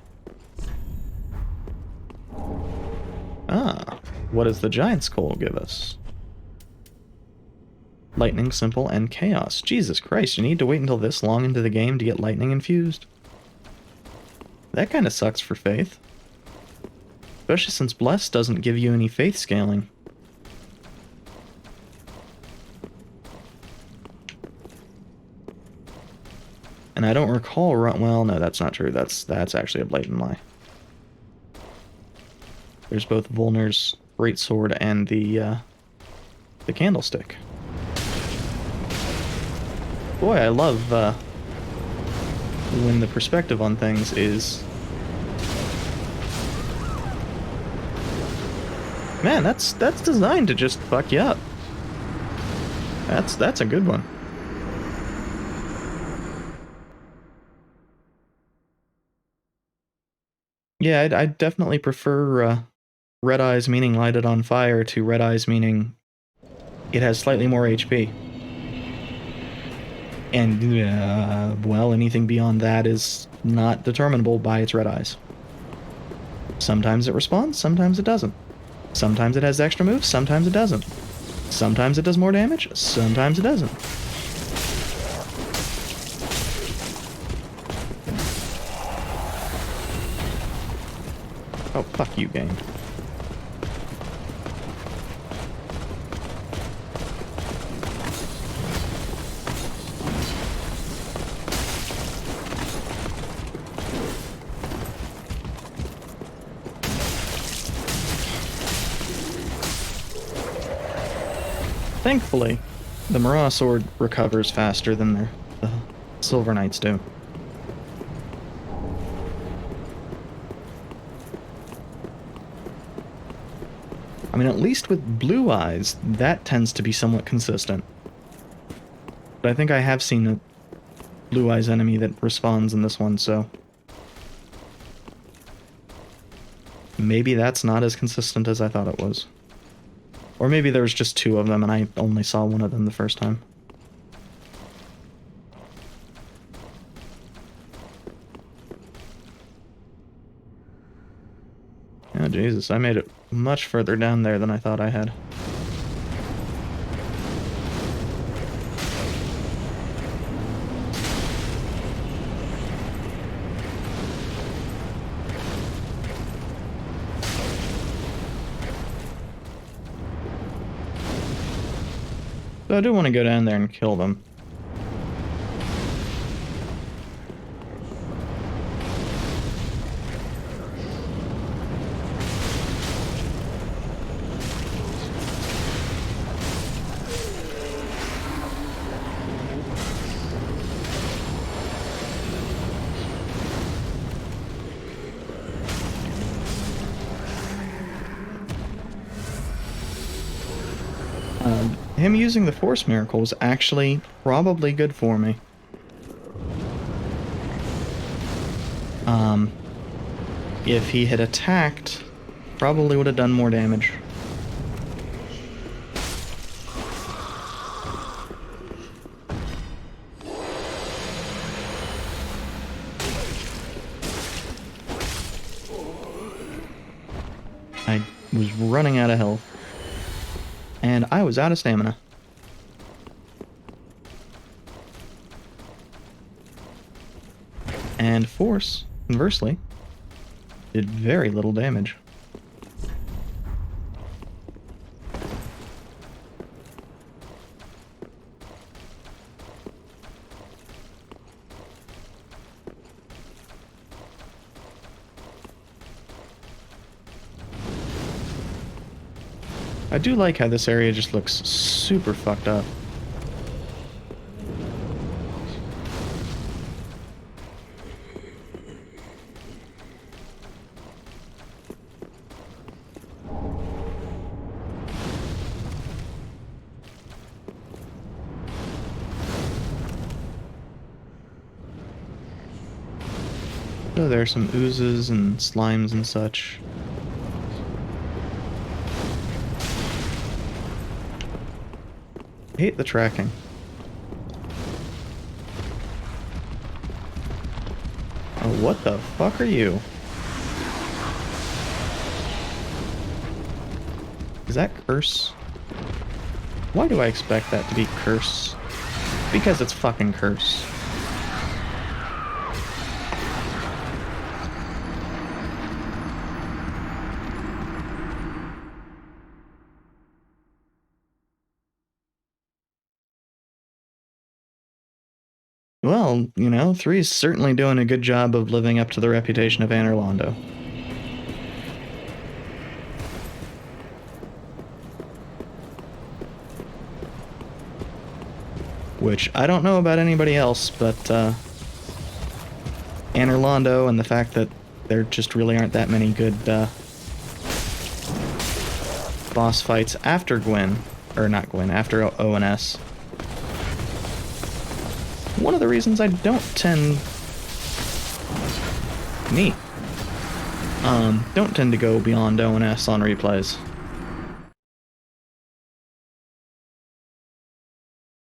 Ah, what does the Giant Skull give us? Lightning, Simple, and Chaos. Jesus Christ, you need to wait until this long into the game to get Lightning infused? That kinda sucks for Faith. Especially since Bless doesn't give you any Faith scaling. And I don't recall well, no, that's not true. That's actually a blatant lie. There's both Volnar's Greatsword and the Candlestick. Boy, I love when the perspective on things is... Man, that's designed to just fuck you up. That's a good one. Yeah, I'd definitely prefer Red Eyes meaning lighted on fire to Red Eyes meaning it has slightly more HP. And, well, anything beyond that is not determinable by its Red Eyes. Sometimes it responds, sometimes it doesn't. Sometimes it has extra moves, sometimes it doesn't. Sometimes it does more damage, sometimes it doesn't. Oh, fuck you, game. Thankfully, the Marah Sword recovers faster than the Silver Knights do. I mean, at least with Blue Eyes, that tends to be somewhat consistent. But I think I have seen a Blue Eyes enemy that responds in this one, so... maybe that's not as consistent as I thought it was. Or maybe there was just two of them and I only saw one of them the first time. Jesus, I made it much further down there than I thought I had. So I do want to go down there and kill them. Him using the Force Miracle is actually probably good for me. If he had attacked, probably would have done more damage. I was running out of health. And I was out of stamina. And Force, conversely, did very little damage. I do like how this area just looks super fucked up. So there's some oozes and slimes and such. I hate the tracking. Oh, what the fuck are you? Is that Curse? Why do I expect that to be Curse? Because it's fucking Curse. Well, you know, 3's certainly doing a good job of living up to the reputation of Anor Londo. Which, I don't know about anybody else, but, Anor Londo and the fact that there just really aren't that many good, boss fights after Gwyn, or not Gwyn, after ONS. One of the reasons I don't tend to go beyond ONS on replays.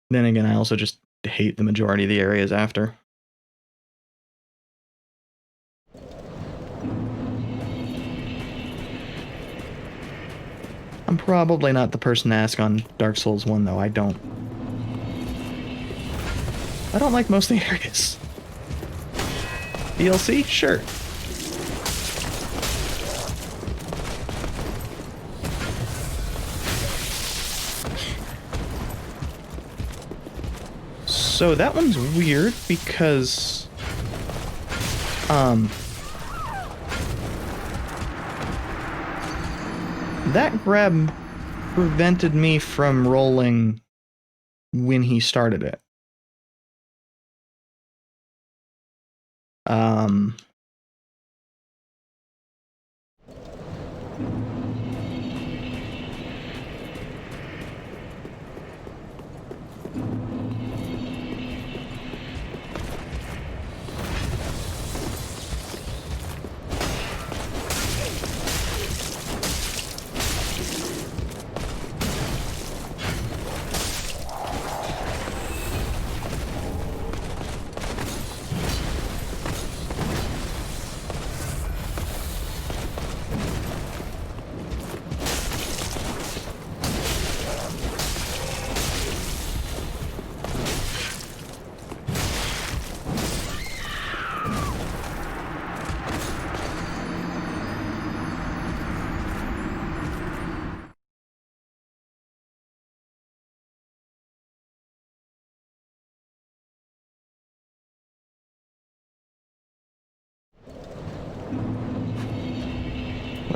Then again, I also just hate the majority of the areas after. I'm probably not the person to ask on Dark Souls 1, though. I don't like most of the areas. DLC? Sure. So that one's weird because that grab prevented me from rolling when he started it.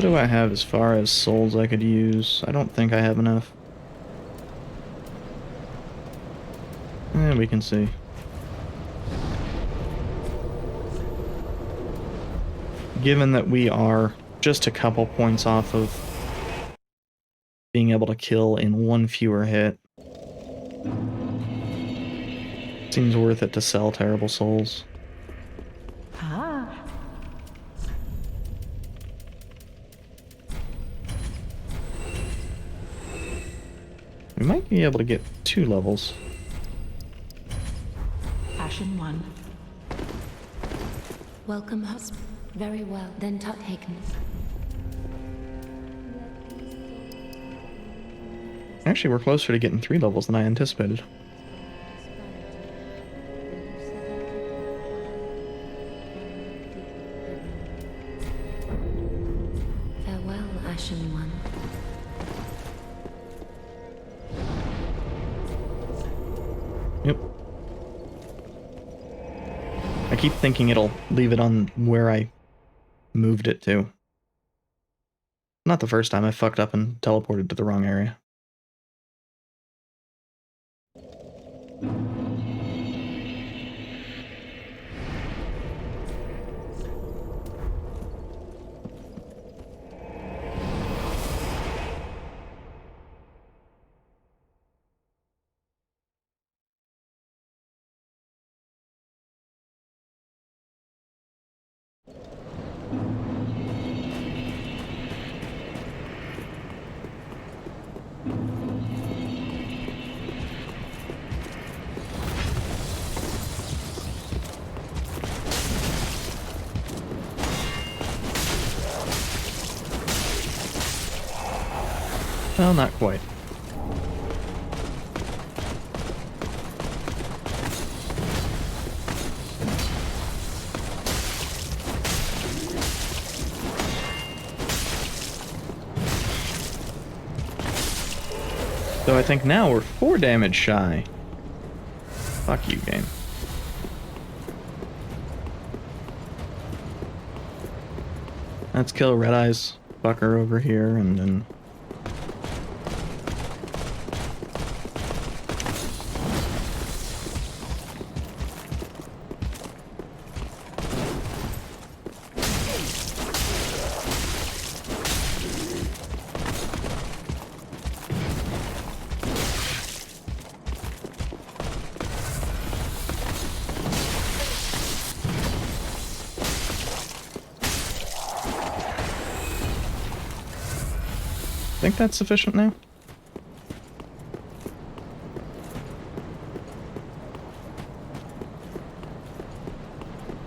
do I have as far as souls I could use? I don't think I have enough. We can see. Given that we are just a couple points off of being able to kill in one fewer hit, seems worth it to sell Terrible Souls. Ah, We might be able to get 2 levels. Ashen one. Welcome, host. Very well, then Tuthaken. Actually, we're closer to getting 3 levels than I anticipated. Farewell, Ashen One. Yep. I keep thinking it'll leave it on where I moved it to. Not the first time I fucked up and teleported to the wrong area. Well, not quite. So I think now we're 4 damage shy. Fuck you, game. Let's kill Red Eyes fucker over here and then... think that's sufficient now?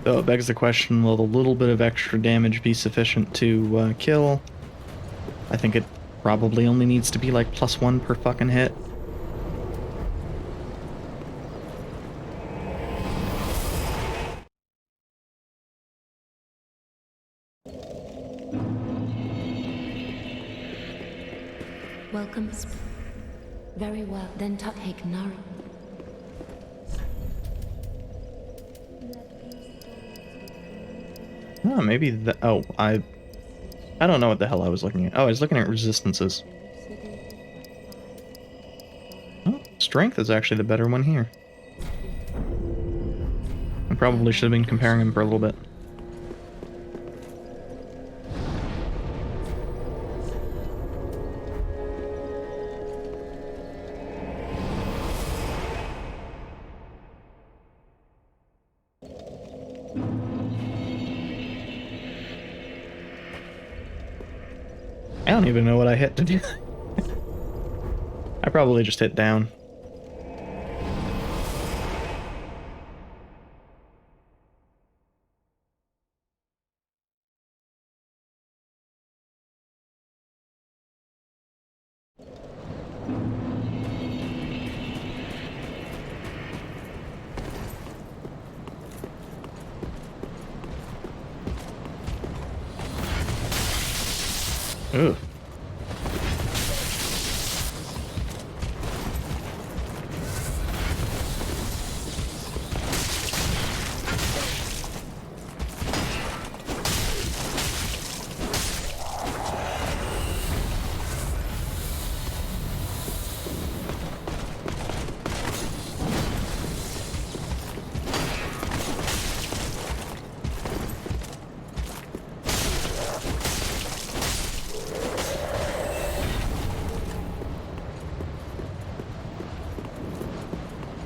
So it begs the question, will the little bit of extra damage be sufficient to kill? I think it probably only needs to be like +1 per fucking hit. Welcome. Very well, then Tuthaken Nari. Oh, maybe the... Oh, I don't know what the hell I was looking at. Oh, I was looking at resistances. Oh, strength is actually the better one here. I probably should have been comparing them for a little bit. I don't even know what I hit to do. I probably just hit down. Ugh.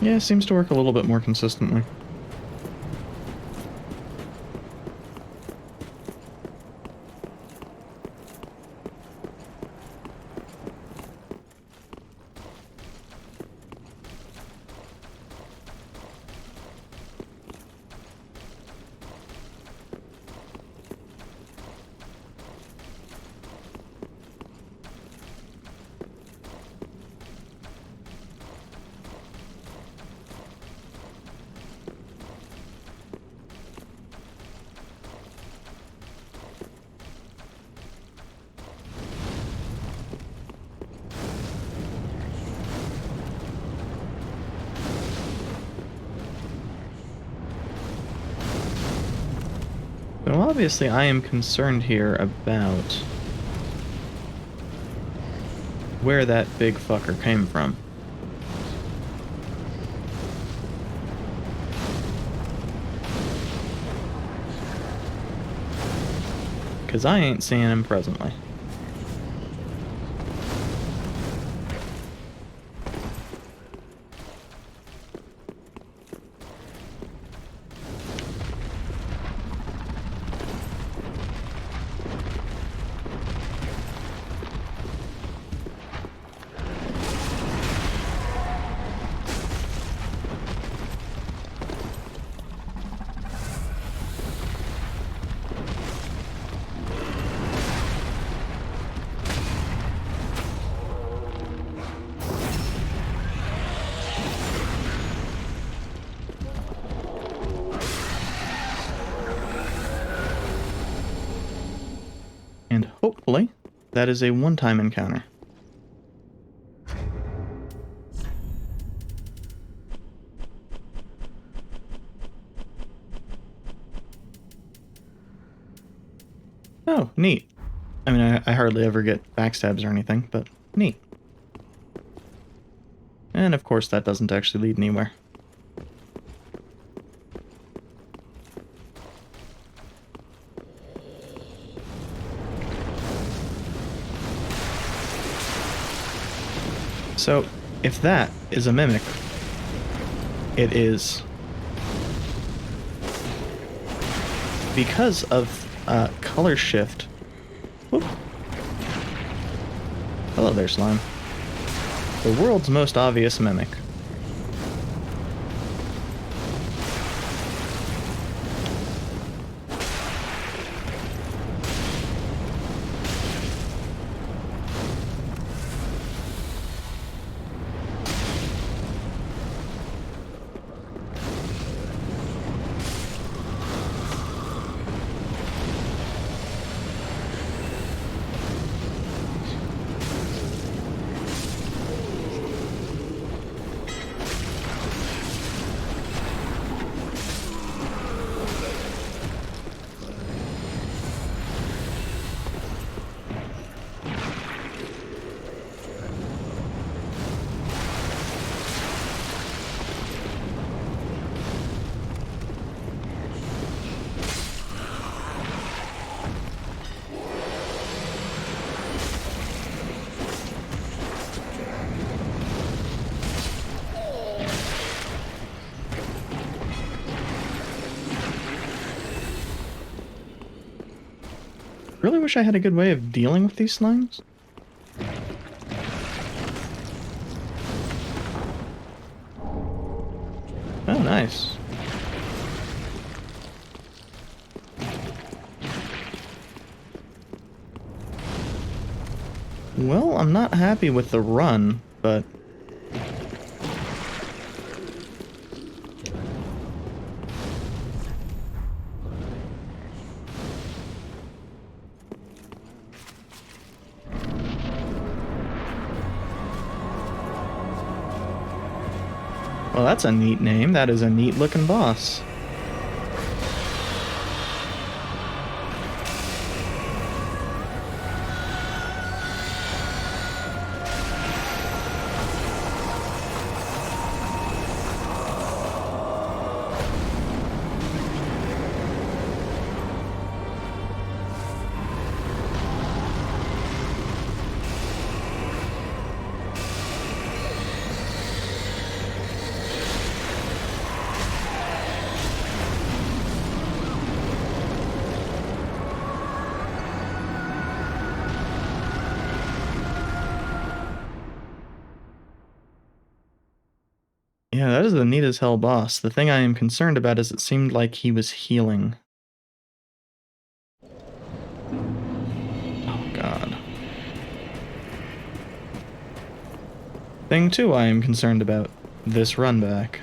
Yeah, it seems to work a little bit more consistently. So obviously I am concerned here about where that big fucker came from. Because I ain't seeing him presently. And hopefully, that is a one-time encounter. Oh, neat. I mean, I hardly ever get backstabs or anything, but neat. And of course, that doesn't actually lead anywhere. So, if that is a mimic, it is because of color shift. Whoop. Hello there, slime. The world's most obvious mimic. Really wish I had a good way of dealing with these slimes. Oh, nice. Well, I'm not happy with the run, but... Well, that's a neat name. That is a neat looking boss. Yeah, that is a neat as hell boss. The thing I am concerned about is it seemed like he was healing. Oh god. Thing 2 I am concerned about. This run back.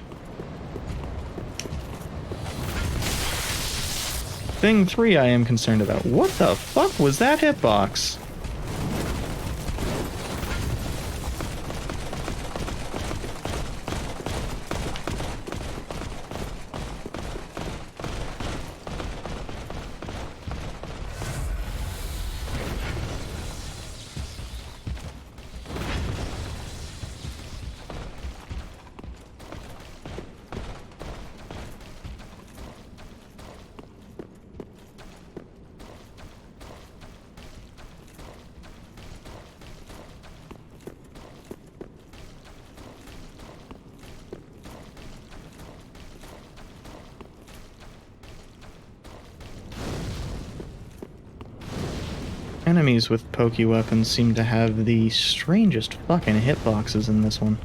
Thing 3 I am concerned about. What the fuck was that hitbox? Enemies with pokey weapons seem to have the strangest fucking hitboxes in this one.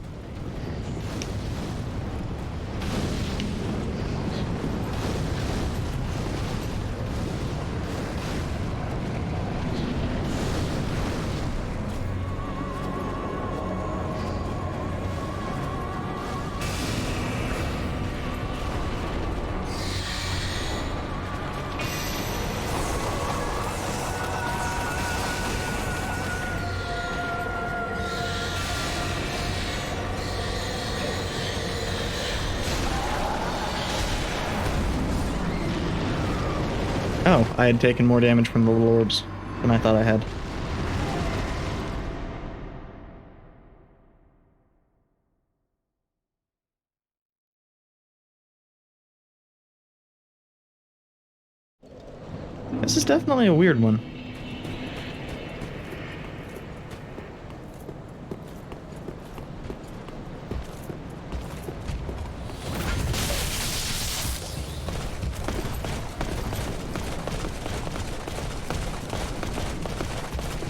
Oh, I had taken more damage from the little orbs than I thought I had. This is definitely a weird one.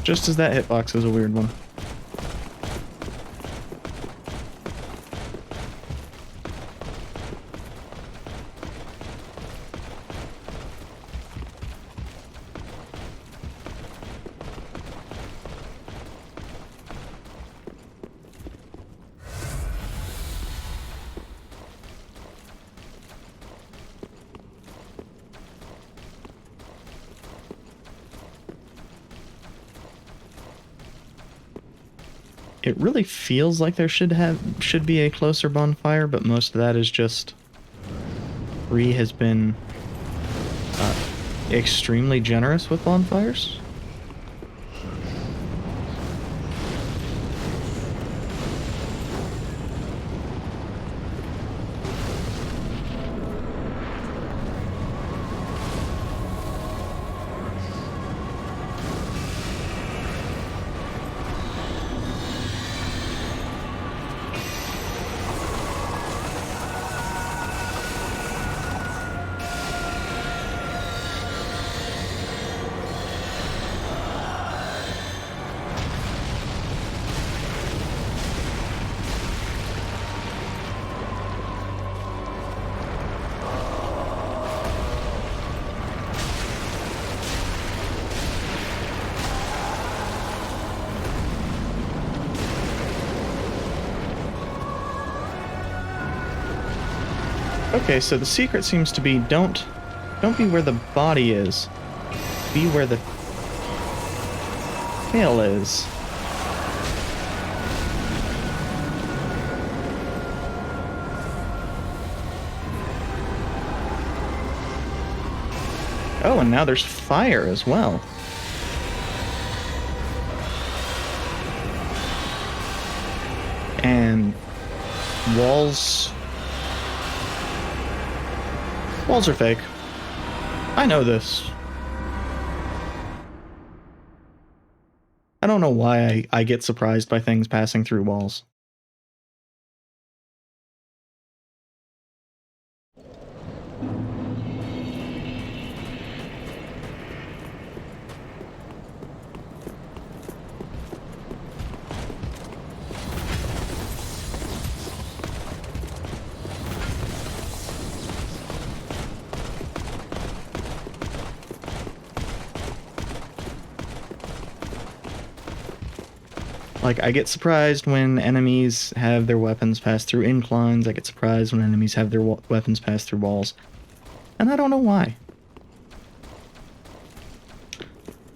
Just as that hitbox is a weird one. It really feels like there should be a closer bonfire, but most of that is just Ree has been extremely generous with bonfires. Okay, so the secret seems to be don't be where the body is. Be where the tail is. Oh, and now there's fire as well. And walls are fake. I know this. I don't know why I get surprised by things passing through walls. Like, I get surprised when enemies have their weapons pass through inclines. I get surprised when enemies have their weapons pass through walls. And I don't know why.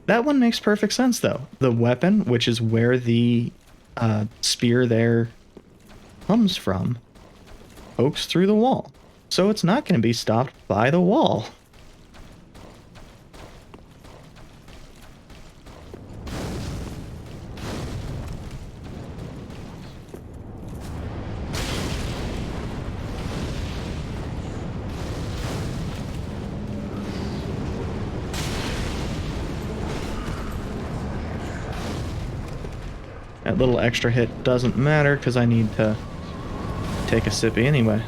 That one makes perfect sense, though. The weapon, which is where the spear there comes from, pokes through the wall. So it's not going to be stopped by the wall. That little extra hit doesn't matter because I need to take a sippy anyway.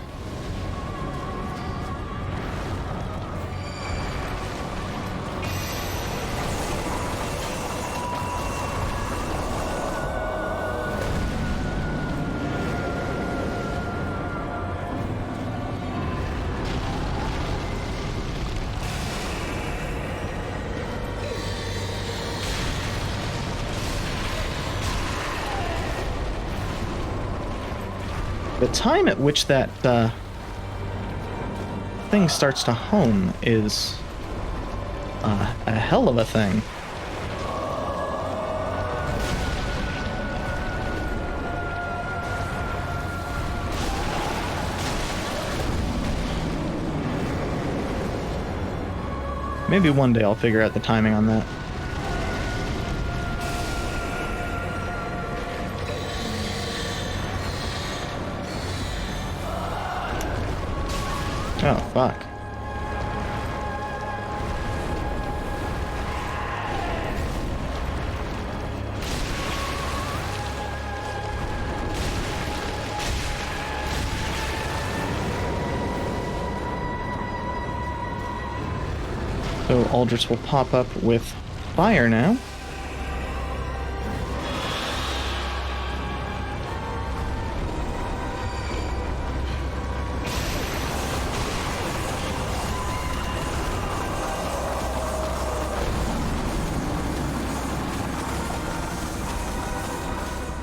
The time at which that thing starts to home is a hell of a thing. Maybe one day I'll figure out the timing on that. Oh, fuck. So Aldrich will pop up with fire now.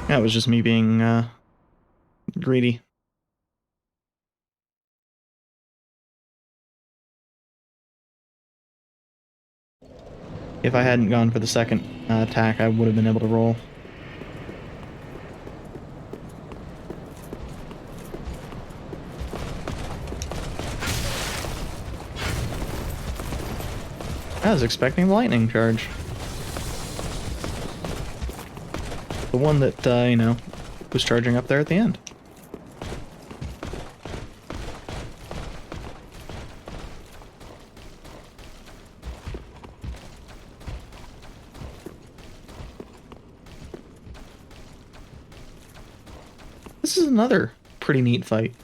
That was just me being greedy. If I hadn't gone for the second attack, I would have been able to roll. I was expecting the lightning charge. The one that, you know, was charging up there at the end. This is another pretty neat fight.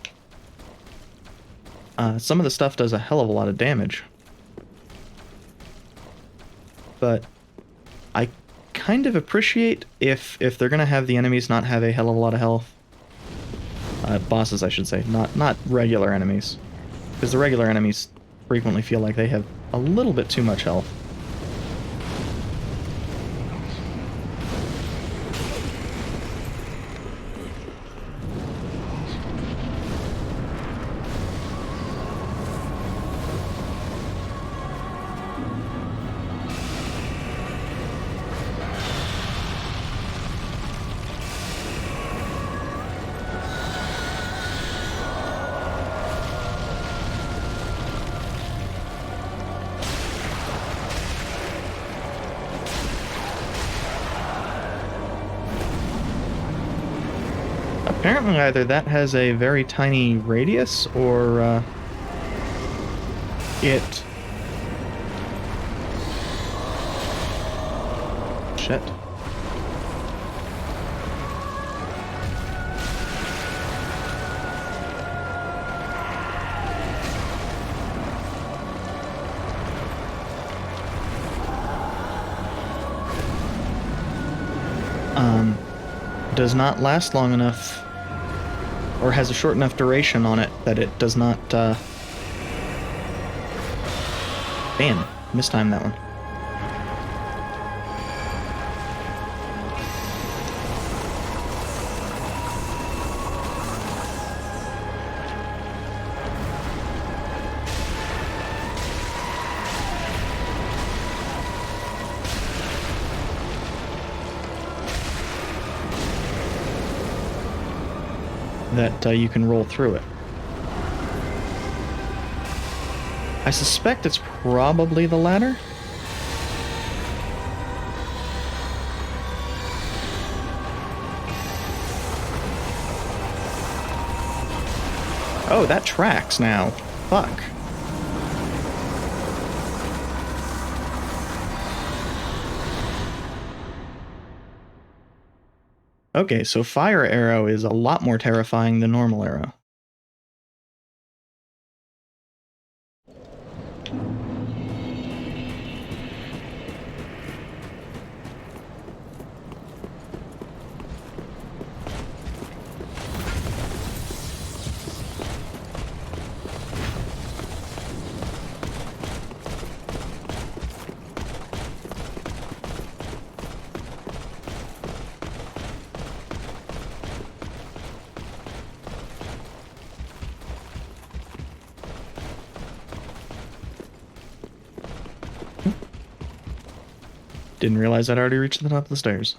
Some of the stuff does a hell of a lot of damage. But I kind of appreciate if they're gonna have the enemies not have a hell of a lot of health. Bosses, I should say, not regular enemies. Because the regular enemies frequently feel like they have a little bit too much health. Apparently either that has a very tiny radius, or it... Shit. Does not last long enough, or has a short enough duration on it that it does not, Damn, mistimed that one. that you can roll through it. I suspect it's probably the latter. Oh, that tracks now. Fuck. Okay, so fire arrow is a lot more terrifying than normal arrow. Didn't realize I'd already reached the top of the stairs.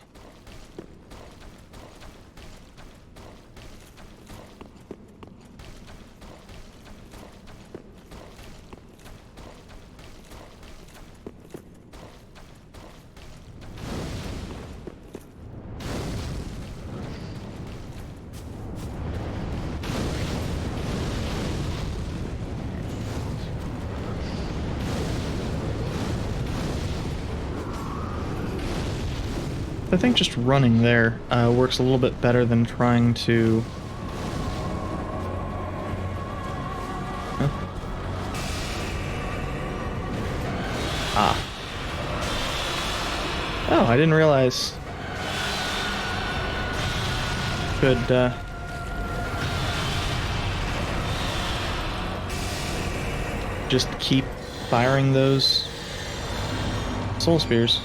I think just running there works a little bit better than trying to... Huh? Ah. Oh, I didn't realize... Could, just keep firing those soul spears.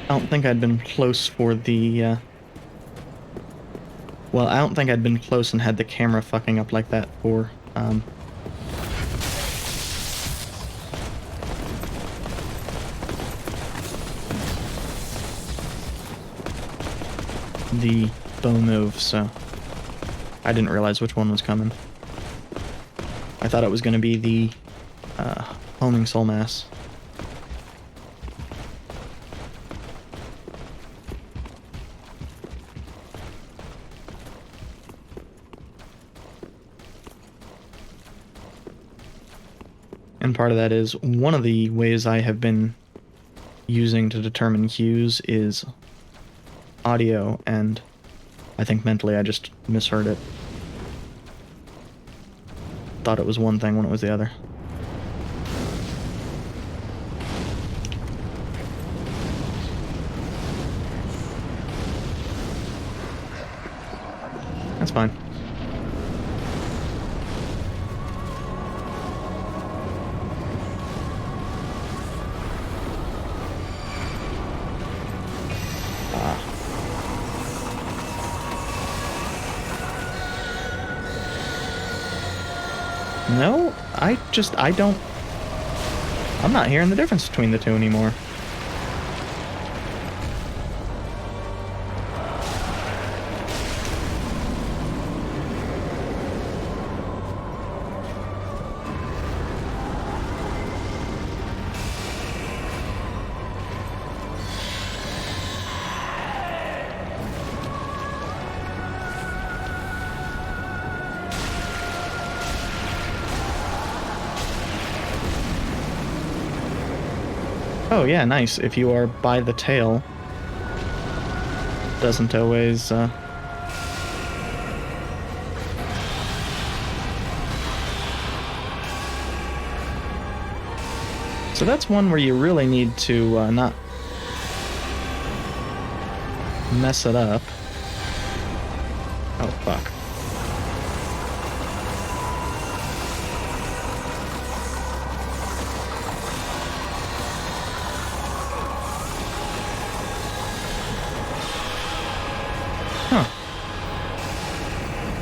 I don't think I'd been close for the, well, I don't think I'd been close and had the camera fucking up like that for, the bow move, so I didn't realize which one was coming. I thought it was going to be the, homing soul mass. And part of that is one of the ways I have been using to determine cues is audio, and I think mentally I just misheard it. Thought it was one thing when it was the other. That's fine. No, I'm not hearing the difference between the two anymore. Oh yeah, nice. If you are by the tail, doesn't always, So that's one where you really need to not mess it up. Oh, fuck. Huh.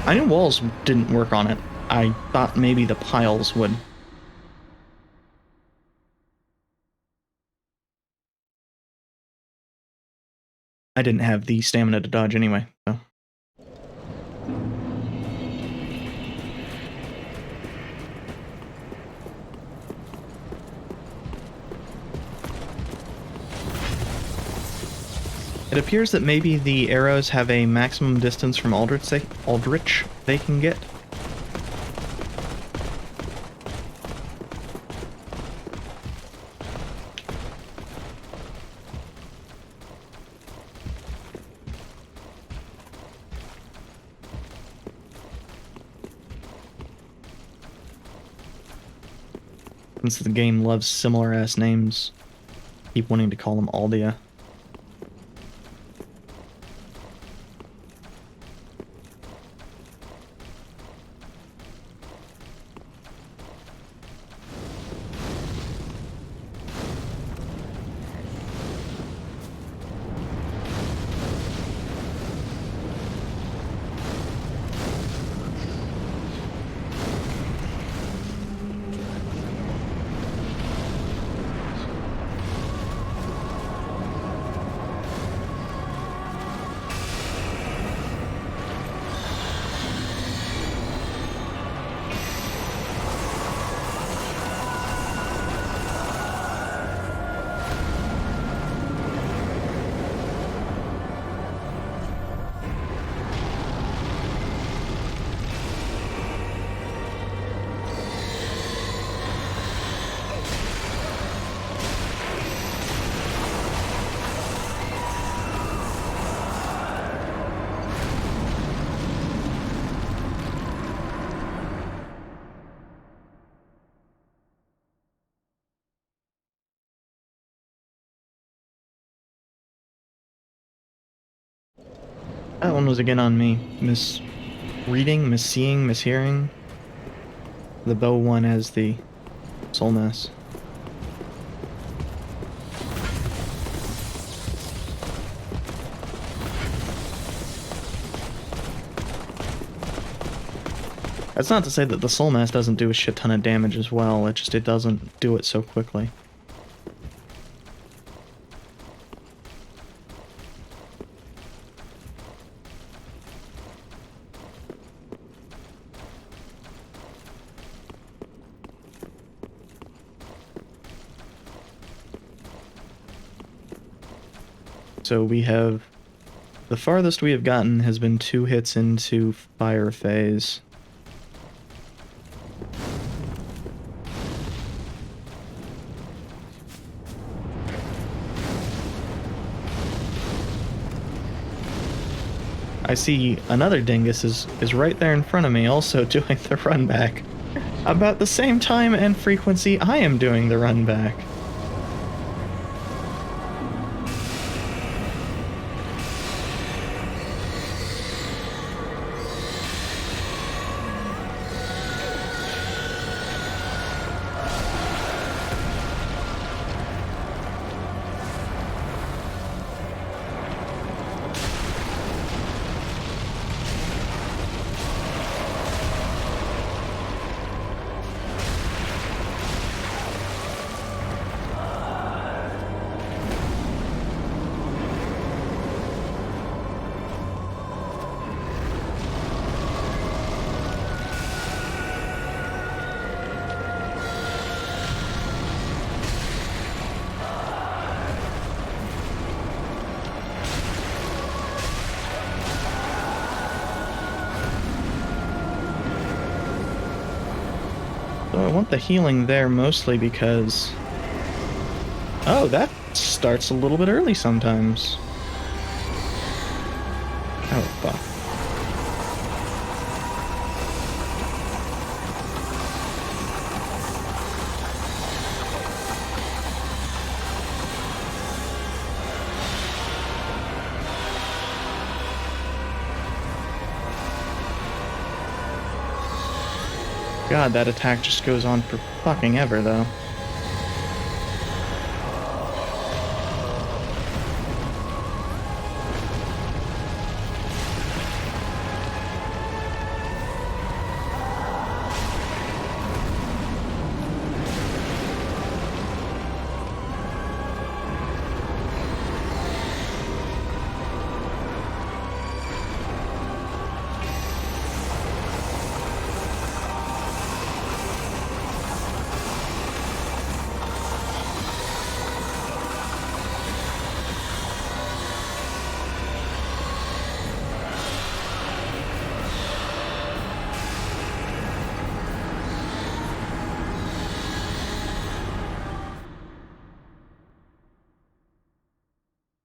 I knew walls didn't work on it. I thought maybe the piles would. I didn't have the stamina to dodge anyway, so. It appears that maybe the arrows have a maximum distance from Aldrich they can get. Since the game loves similar ass names, keep wanting to call them Aldia. That one was again on me. Misreading, misseeing, mishearing. The bow one as the soul mass. That's not to say that the soul mass doesn't do a shit ton of damage as well, it doesn't do it so quickly. So we have, the farthest we have gotten has been 2 hits into fire phase. I see another dingus is right there in front of me also doing the run back. About the same time and frequency I am doing the run back. So I want the healing there mostly because... Oh, that starts a little bit early sometimes. Oh, fuck. God, that attack just goes on for fucking ever, though.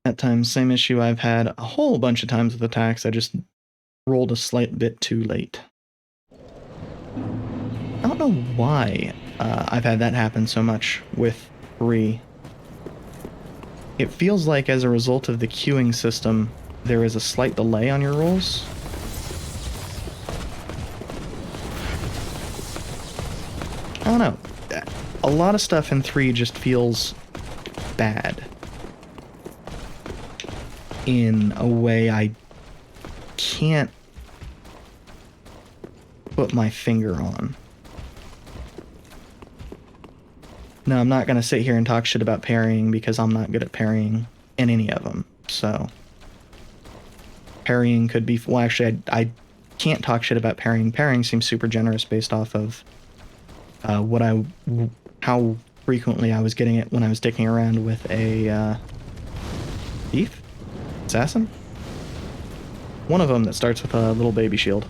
That time, same issue I've had a whole bunch of times with attacks. I just rolled a slight bit too late. I don't know why I've had that happen so much with 3. It feels like as a result of the queuing system, there is a slight delay on your rolls. I don't know. A lot of stuff in 3 just feels bad. In a way I can't put my finger on. No, I'm not going to sit here and talk shit about parrying because I'm not good at parrying in any of them. So, parrying could be... Well, actually, I can't talk shit about parrying. Parrying seems super generous based off of how frequently I was getting it when I was dicking around with a thief? Assassin? One of them that starts with a little baby shield.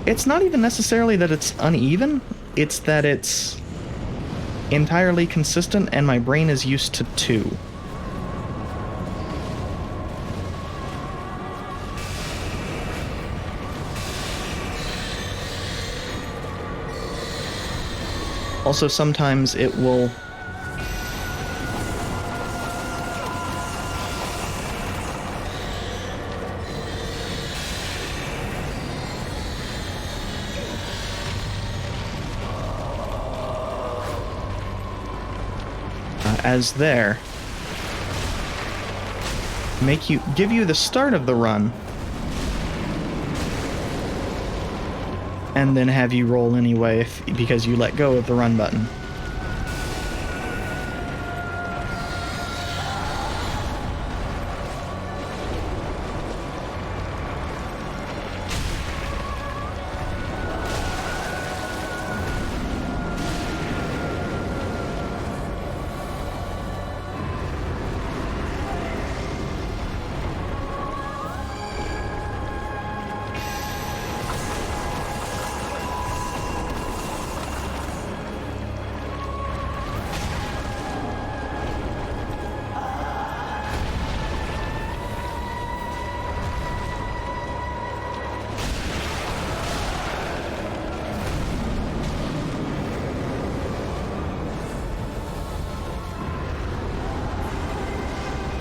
It's not even necessarily that it's uneven, it's that it's entirely consistent and my brain is used to 2. Also, sometimes it will... as there, give you the start of the run, and then have you roll anyway because you let go of the run button.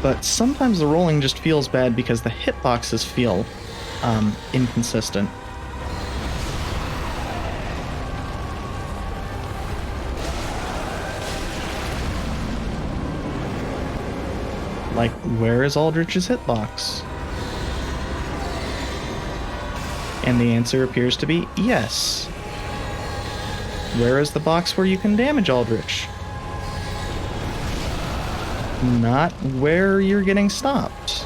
But sometimes the rolling just feels bad because the hitboxes feel inconsistent. Like, where is Aldrich's hitbox? And the answer appears to be yes. Where is the box where you can damage Aldrich? Not where you're getting stopped.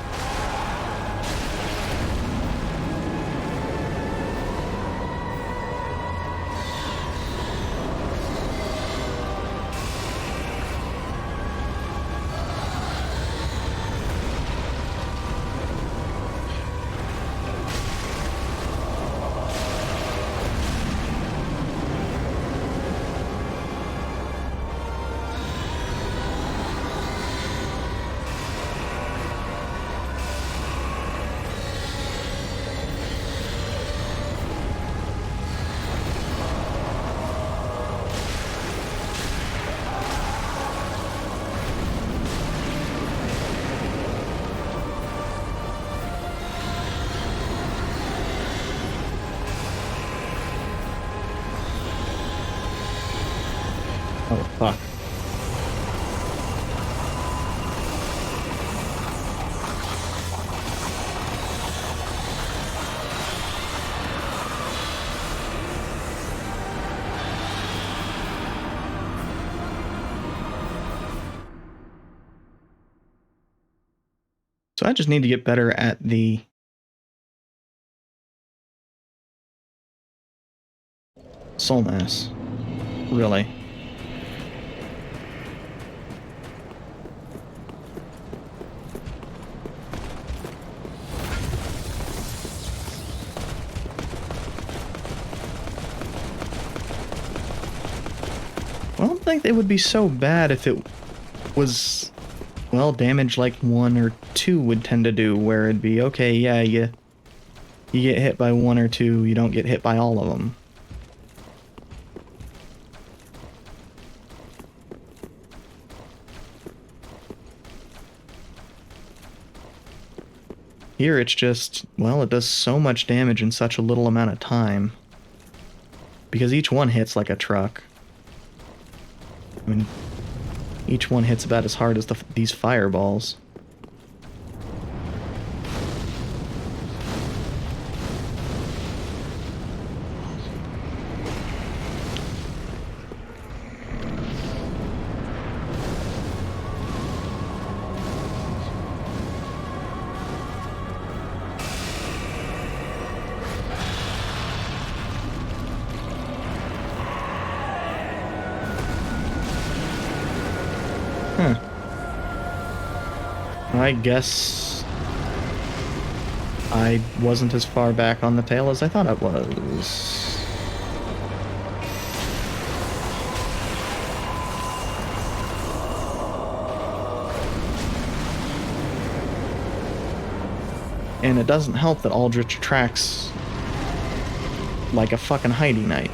So I just need to get better at the soul mass. Really. I don't think they would be so bad if it was, well, damage like 1 or 2 would tend to do, where it'd be, okay, yeah, you get hit by 1 or 2, you don't get hit by all of them. Here it's just, well, it does so much damage in such a little amount of time. Because each one hits like a truck. I mean, each one hits about as hard as these fireballs. I guess I wasn't as far back on the tail as I thought it was. And it doesn't help that Aldrich tracks like a fucking Heidi Knight.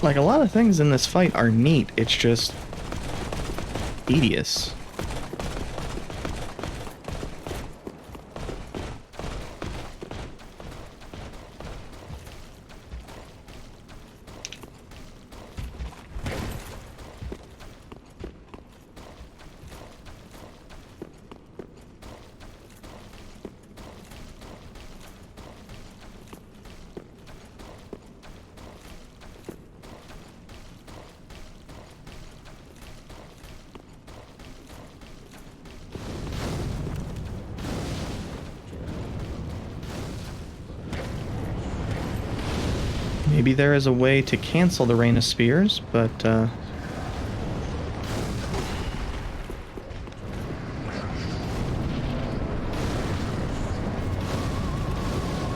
Like, a lot of things in this fight are neat, it's just tedious. Maybe there is a way to cancel the Rain of Spears, but,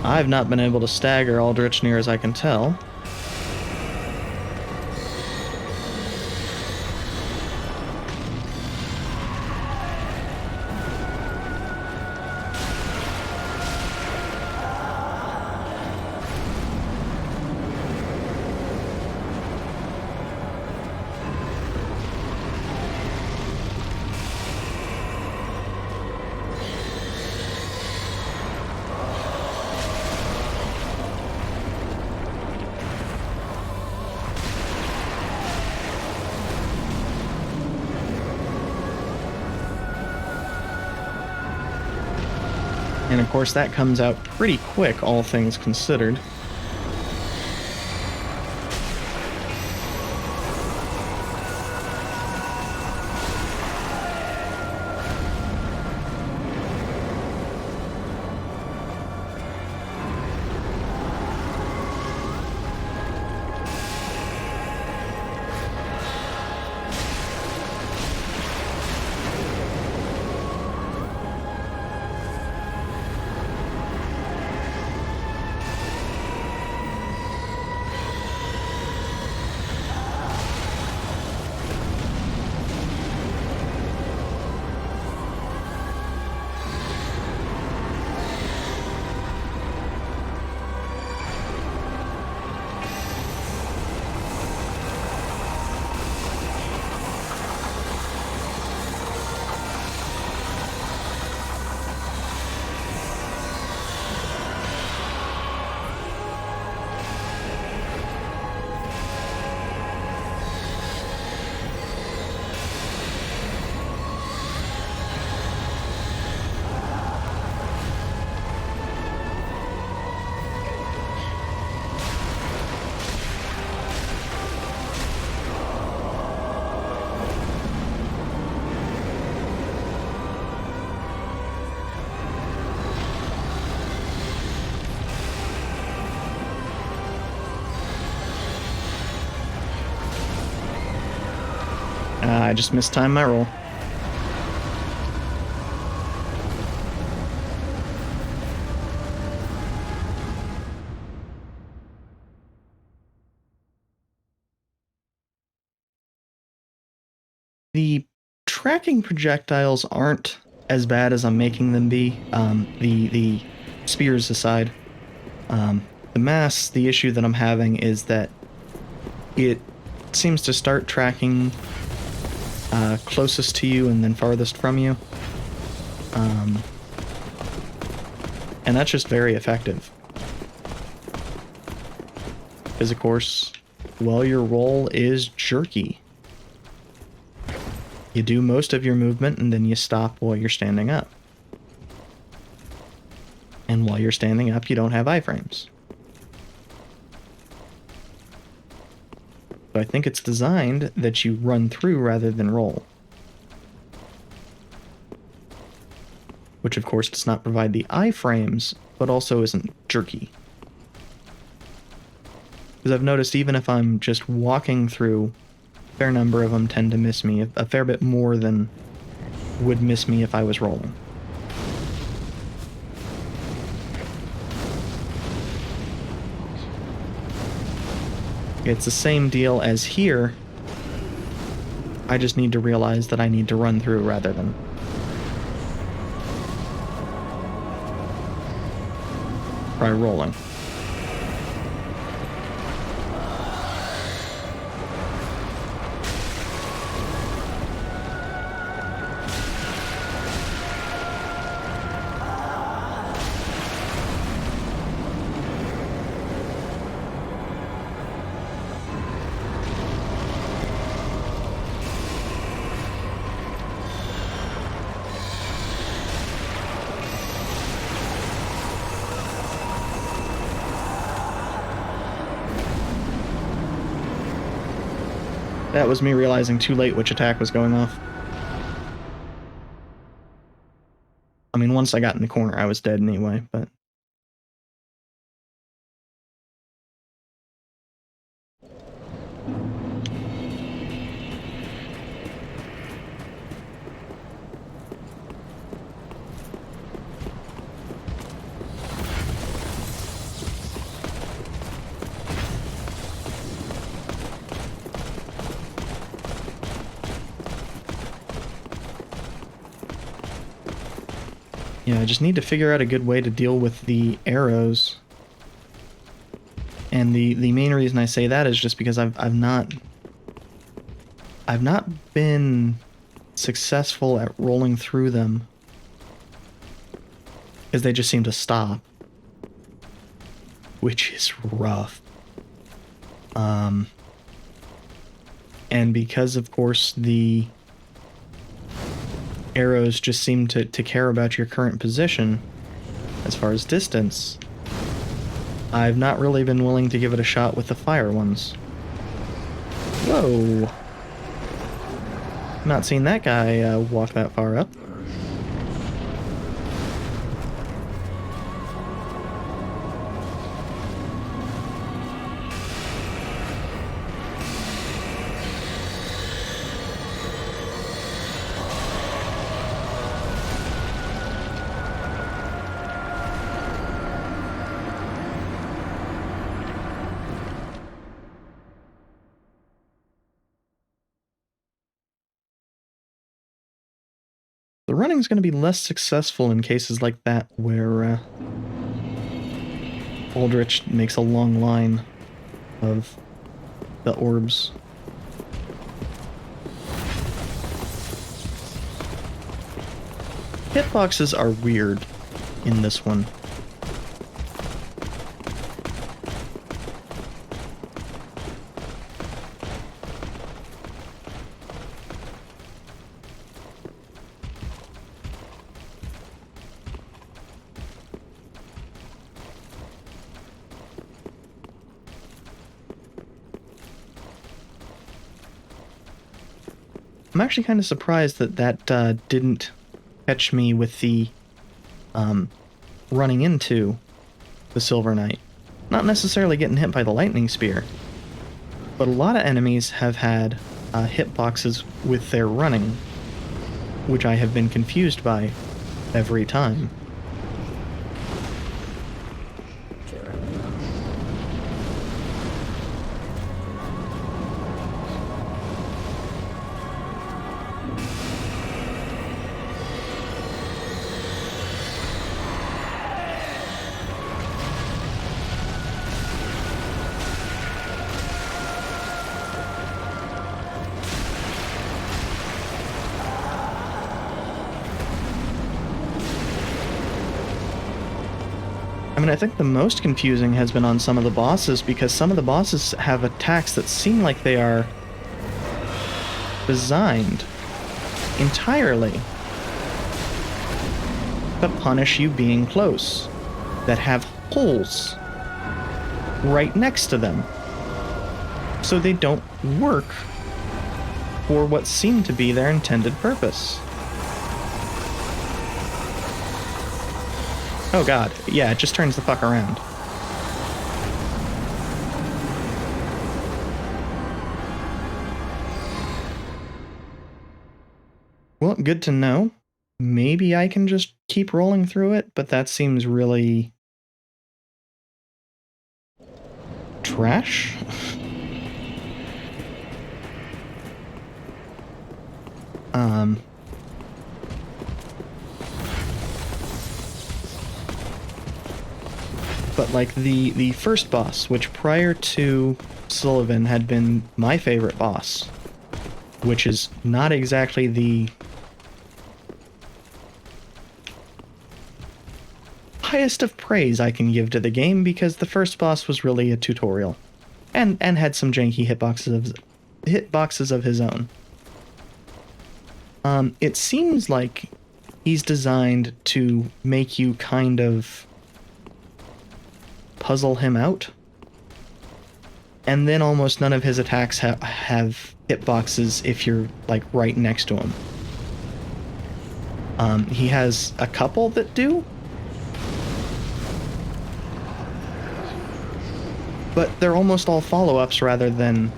I've not been able to stagger Aldrich near as I can tell. And of course that comes out pretty quick, all things considered. I just mistimed my roll. The tracking projectiles aren't as bad as I'm making them be. The spears aside, the mass, the issue that I'm having is that it seems to start tracking closest to you and then farthest from you. And that's just very effective. Because of course, well, your roll is jerky. You do most of your movement and then you stop while you're standing up. And while you're standing up, you don't have iframes. So I think it's designed that you run through rather than roll. Which of course does not provide the iframes, but also isn't jerky. Because I've noticed even if I'm just walking through, a fair number of them tend to miss me, a fair bit more than would miss me if I was rolling. It's the same deal as here. I just need to realize that I need to run through rather than try rolling. That was me realizing too late which attack was going off. I mean, once I got in the corner, I was dead anyway, but... Yeah, I just need to figure out a good way to deal with the arrows. And the main reason I say that is just because I've not been successful at rolling through them, because they just seem to stop, which is rough. And because of course the arrows just seem to care about your current position, as far as distance, I've not really been willing to give it a shot with the fire ones. Whoa! Not seen that guy walk that far up. The running's going to be less successful in cases like that where Aldrich makes a long line of the orbs. Hitboxes are weird in this one. I'm actually kind of surprised that that didn't catch me with the running into the Silver Knight. Not necessarily getting hit by the lightning spear, but a lot of enemies have had hitboxes with their running, which I have been confused by every time. I mean, I think the most confusing has been on some of the bosses, because some of the bosses have attacks that seem like they are designed entirely to punish you being close, that have holes right next to them, so they don't work for what seem to be their intended purpose. Oh god, yeah, it just turns the fuck around. Well, good to know. Maybe I can just keep rolling through it, but that seems really... trash? But like the first boss, which prior to Sullivan had been my favorite boss, which is not exactly the highest of praise I can give to the game, because the first boss was really a tutorial and had some janky hitboxes of his own. It seems like he's designed to make you kind of puzzle him out, and then almost none of his attacks have hitboxes if you're like right next to him. He has a couple that do, but they're almost all follow-ups rather than,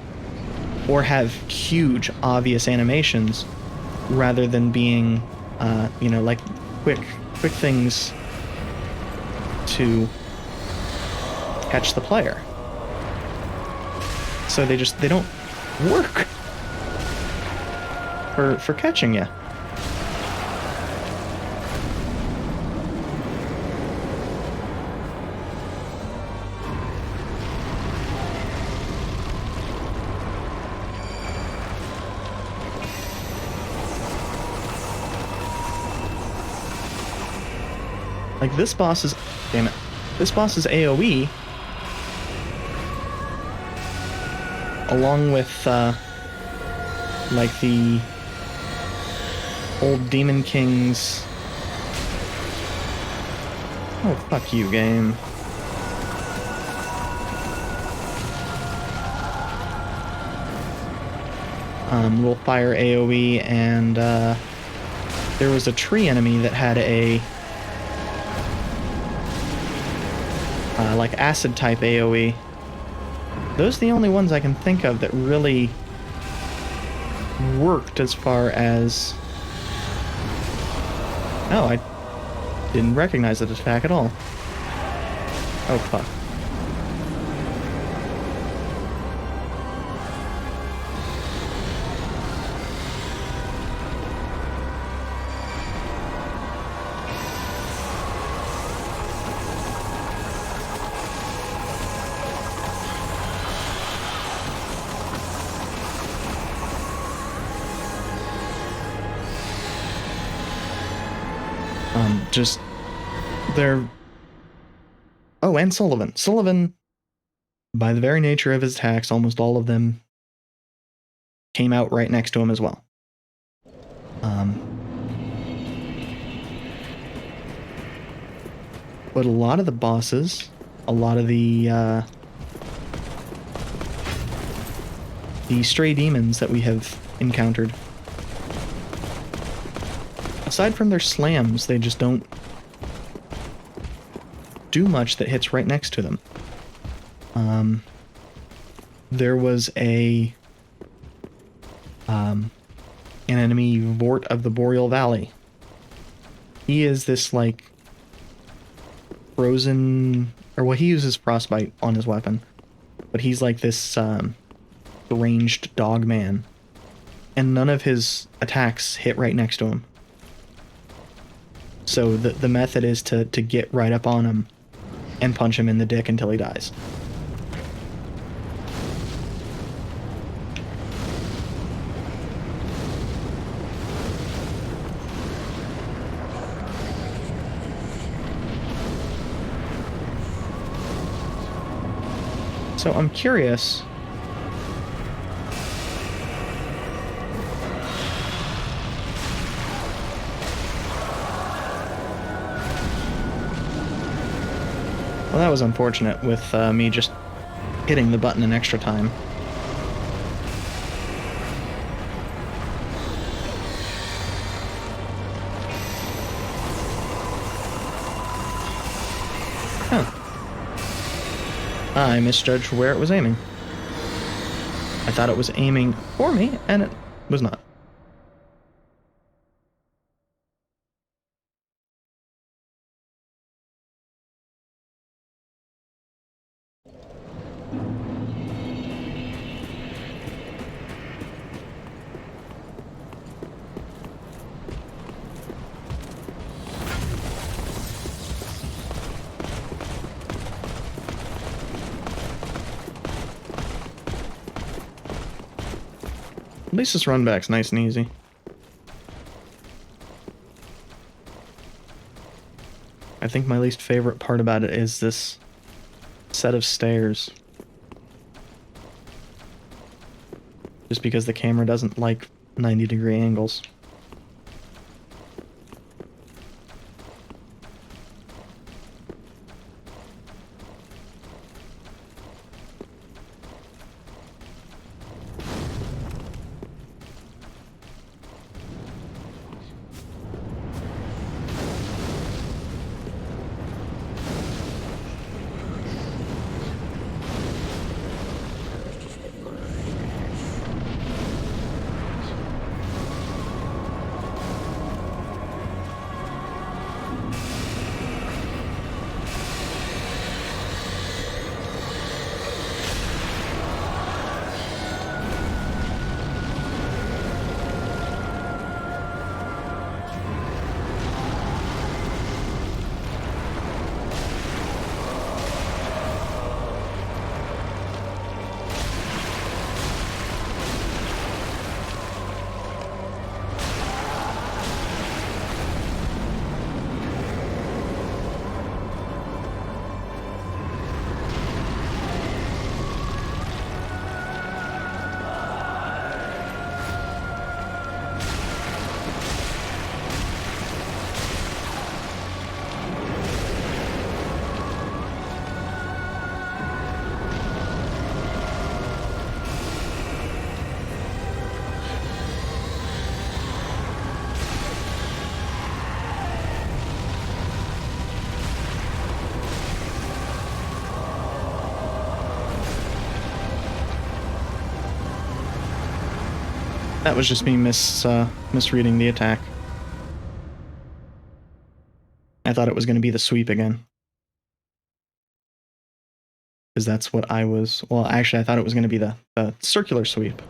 or have huge obvious animations rather than being you know, like quick things to catch the player. So they don't work for catching you. Like this boss is, damn it, this boss is AoE, along with like the old Demon King's, Oh, fuck you, game. We'll fire AoE, and there was a tree enemy that had a like acid type AoE. Those are the only ones I can think of that really worked as far as... Oh, I didn't recognize that attack at all. Oh, fuck. Just... they're... Oh, and Sullivan. Sullivan, by the very nature of his attacks, almost all of them came out right next to him as well. But a lot of the bosses, a lot of the stray demons that we have encountered, aside from their slams, they just don't do much that hits right next to them. There was an enemy, Vort of the Boreal Valley. He is this, like, frozen... or well, he uses frostbite on his weapon, but he's like this ranged dog man, and none of his attacks hit right next to him. So the method is to get right up on him and punch him in the dick until he dies. So I'm curious. Well, that was unfortunate with me just hitting the button an extra time. Huh. I misjudged where it was aiming. I thought it was aiming for me, and it was not. At least this run back's nice and easy. I think my least favorite part about it is this set of stairs. Just because the camera doesn't like 90-degree angles. That was just me misreading the attack. I thought it was going to be the sweep again. Because that's what I was... Well, actually, I thought it was going to be the circular sweep.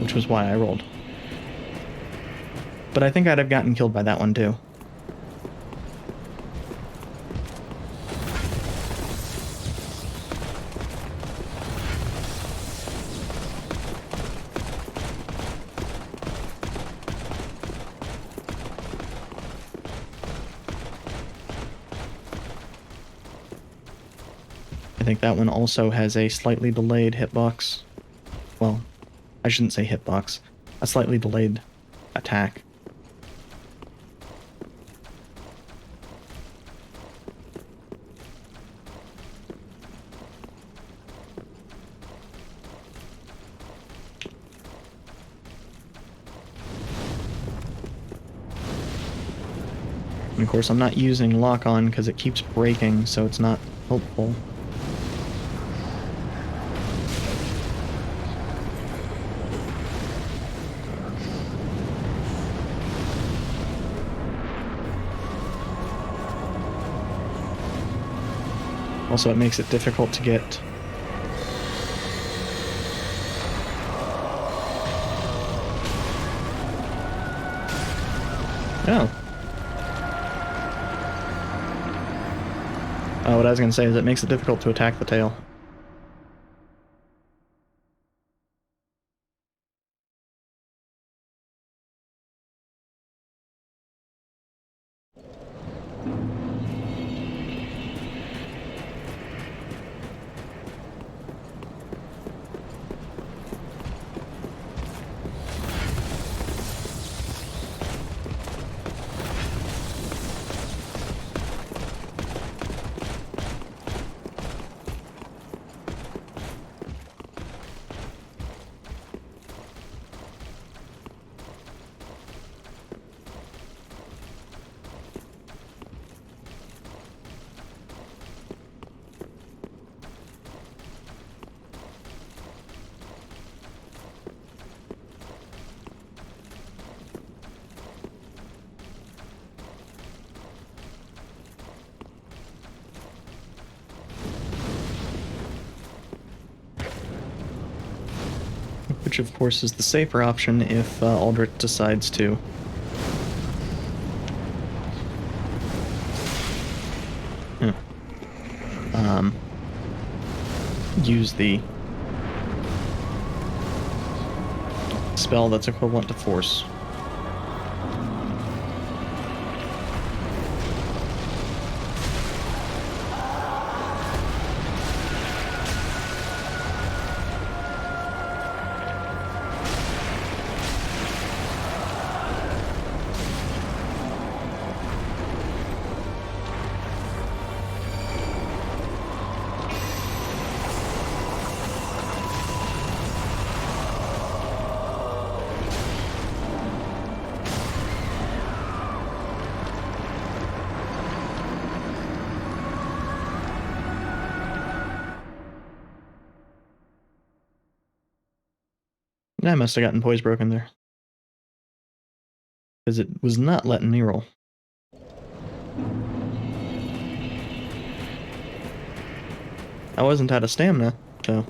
Which was why I rolled. But I think I'd have gotten killed by that one, too. I think that one also has a slightly delayed hitbox. Well, I shouldn't say hitbox. A slightly delayed attack. And of course, I'm not using lock-on because it keeps breaking, so it's not helpful. Also, it makes it difficult to get... Oh. What I was going to say is it makes it difficult to attack the tail. Which, of course, is the safer option if Aldrich decides to. Use the spell that's equivalent to force. I must have gotten poise broken there. Because it was not letting me roll. I wasn't out of stamina, so.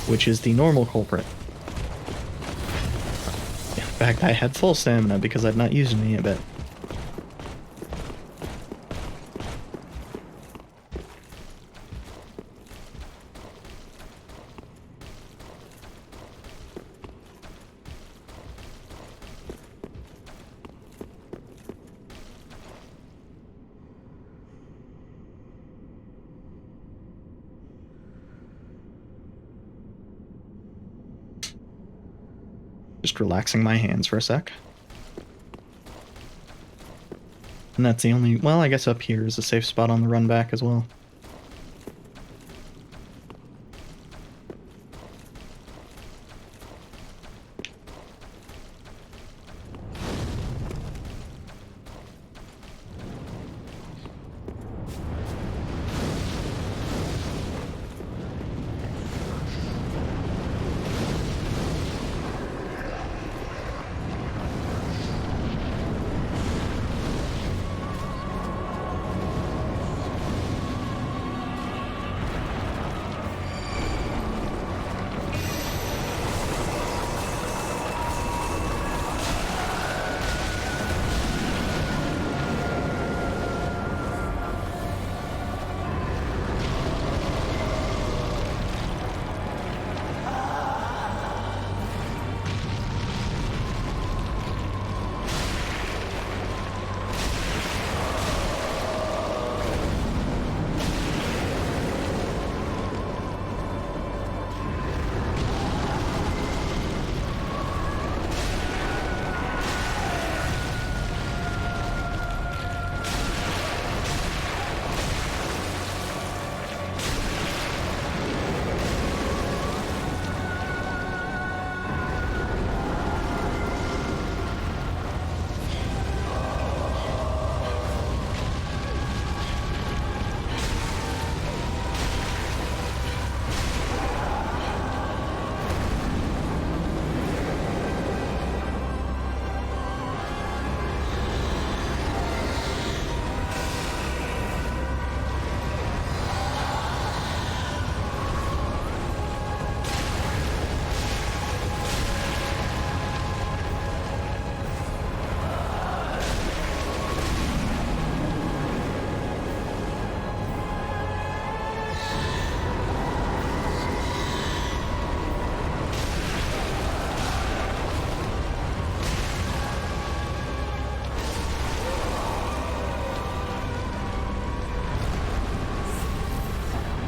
Which is the normal culprit. In fact, I had full stamina because I'd not used any of it. Just relaxing my hands for a sec. And that's the only... Well, I guess up here is a safe spot on the run back as well.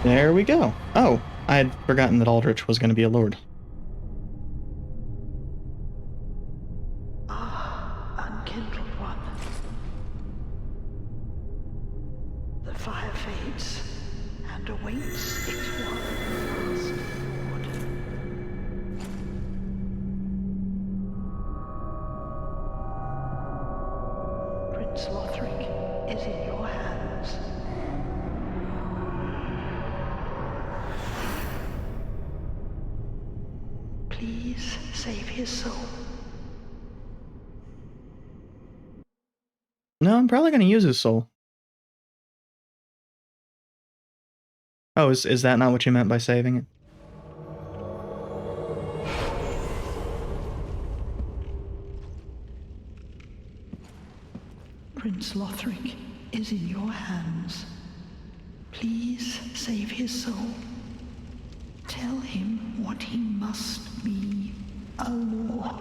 There we go. Oh, I had forgotten that Aldrich was going to be a lord. Unkindled one. The fire fades and awaits its one last reward. Prince Lothric is in your hands. Please save his soul. No, I'm probably going to use his soul. Oh, is that not what you meant by saving it? Prince Lothric is in your hands. Please save his soul. Tell him what he must be, a lord.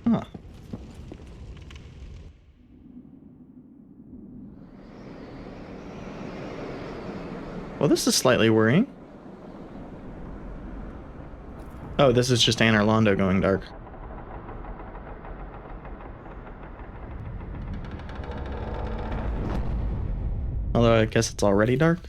Huh. Well, this is slightly worrying. Oh, this is just Anor Londo going dark. Although I guess it's already dark.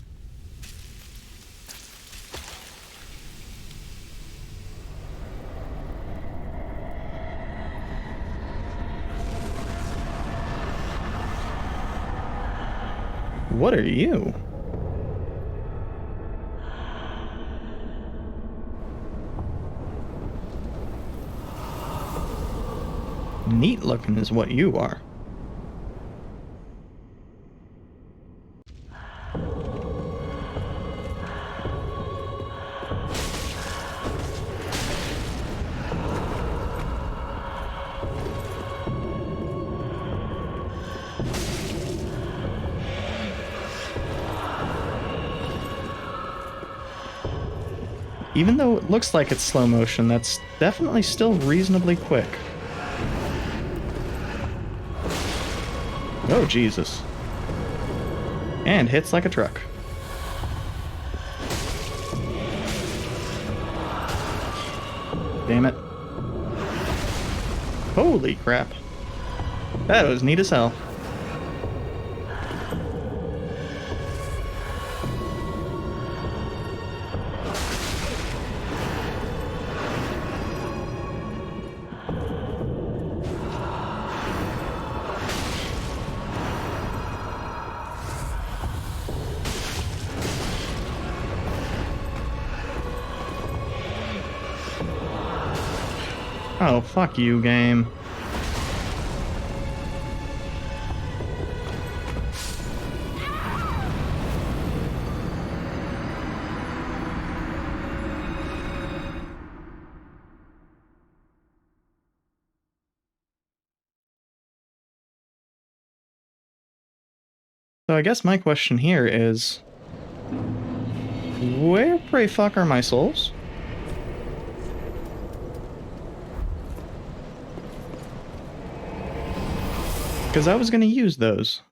What are you? Neat looking is what you are. Even though it looks like it's slow motion, that's definitely still reasonably quick. Oh, Jesus. And hits like a truck. Damn it. Holy crap. That was neat as hell. Oh, fuck you, game. So I guess my question here is, where, pray fuck, are my souls? Because I was going to use those.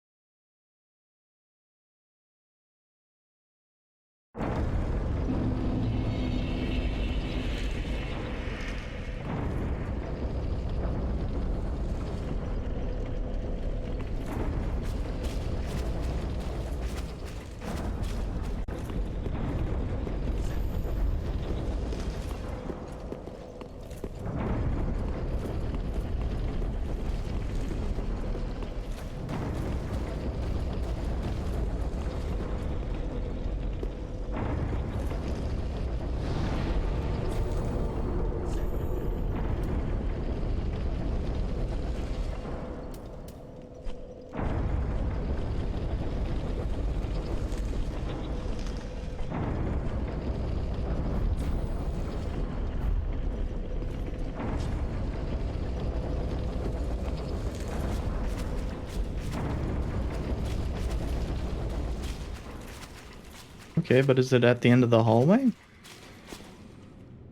Okay, but is it at the end of the hallway?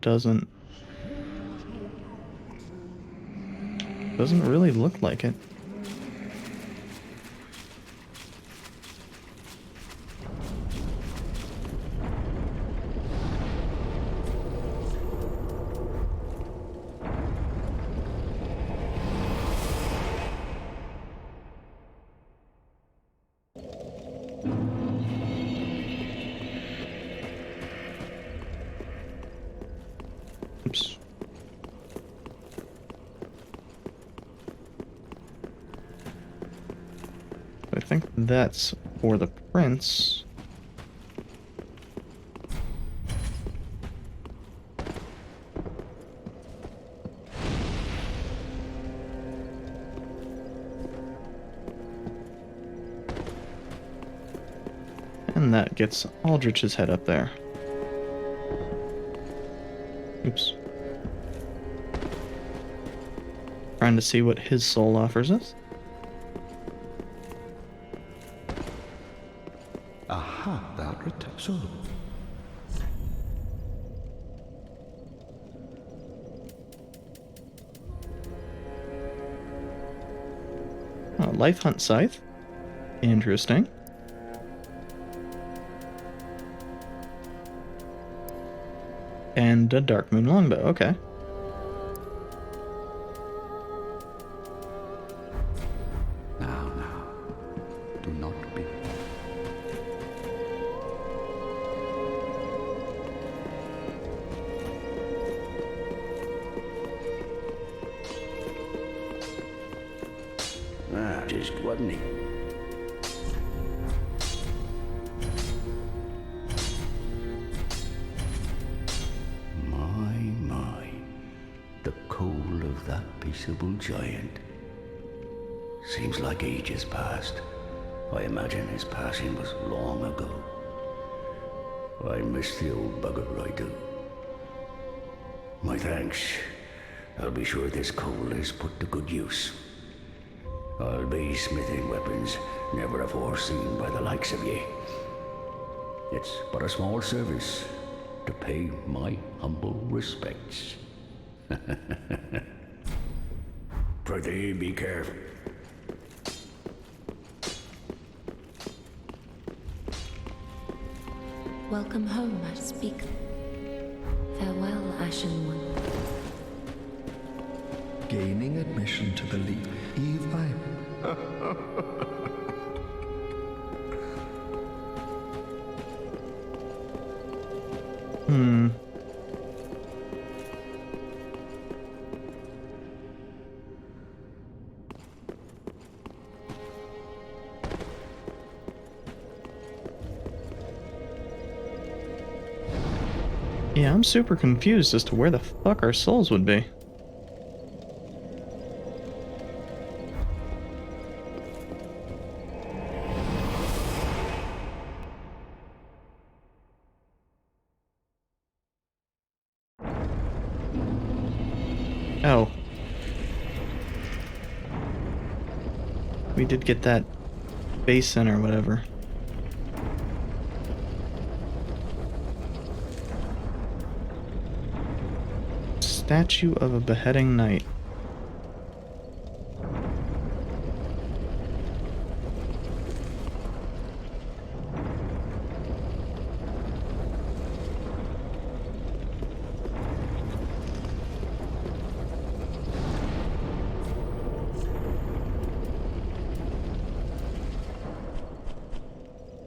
Doesn't really look like it. I think that's for the prince. And that gets Aldrich's head up there. Oops. Trying to see what his soul offers us. Aha, that returns. So, Oh, Life Hunt Scythe. Interesting. And a Dark Moon Longbow, okay. now, do not be. Just wasn't he? My. The coal of that peaceable giant. Seems like ages passed. I imagine his passing was long ago. I miss the old bugger, I do. My thanks. I'll be sure this coal is put to good use. I'll be smithing weapons never afore seen by the likes of ye. It's but a small service to pay my humble respects. Prithee, be careful. Welcome home, I speak. Farewell, Ashen One. Gaining admission to the Leap. Eve, I... Yeah, I'm super confused as to where the fuck our souls would be. Oh. We did get that basin or whatever. Statue of a beheading knight.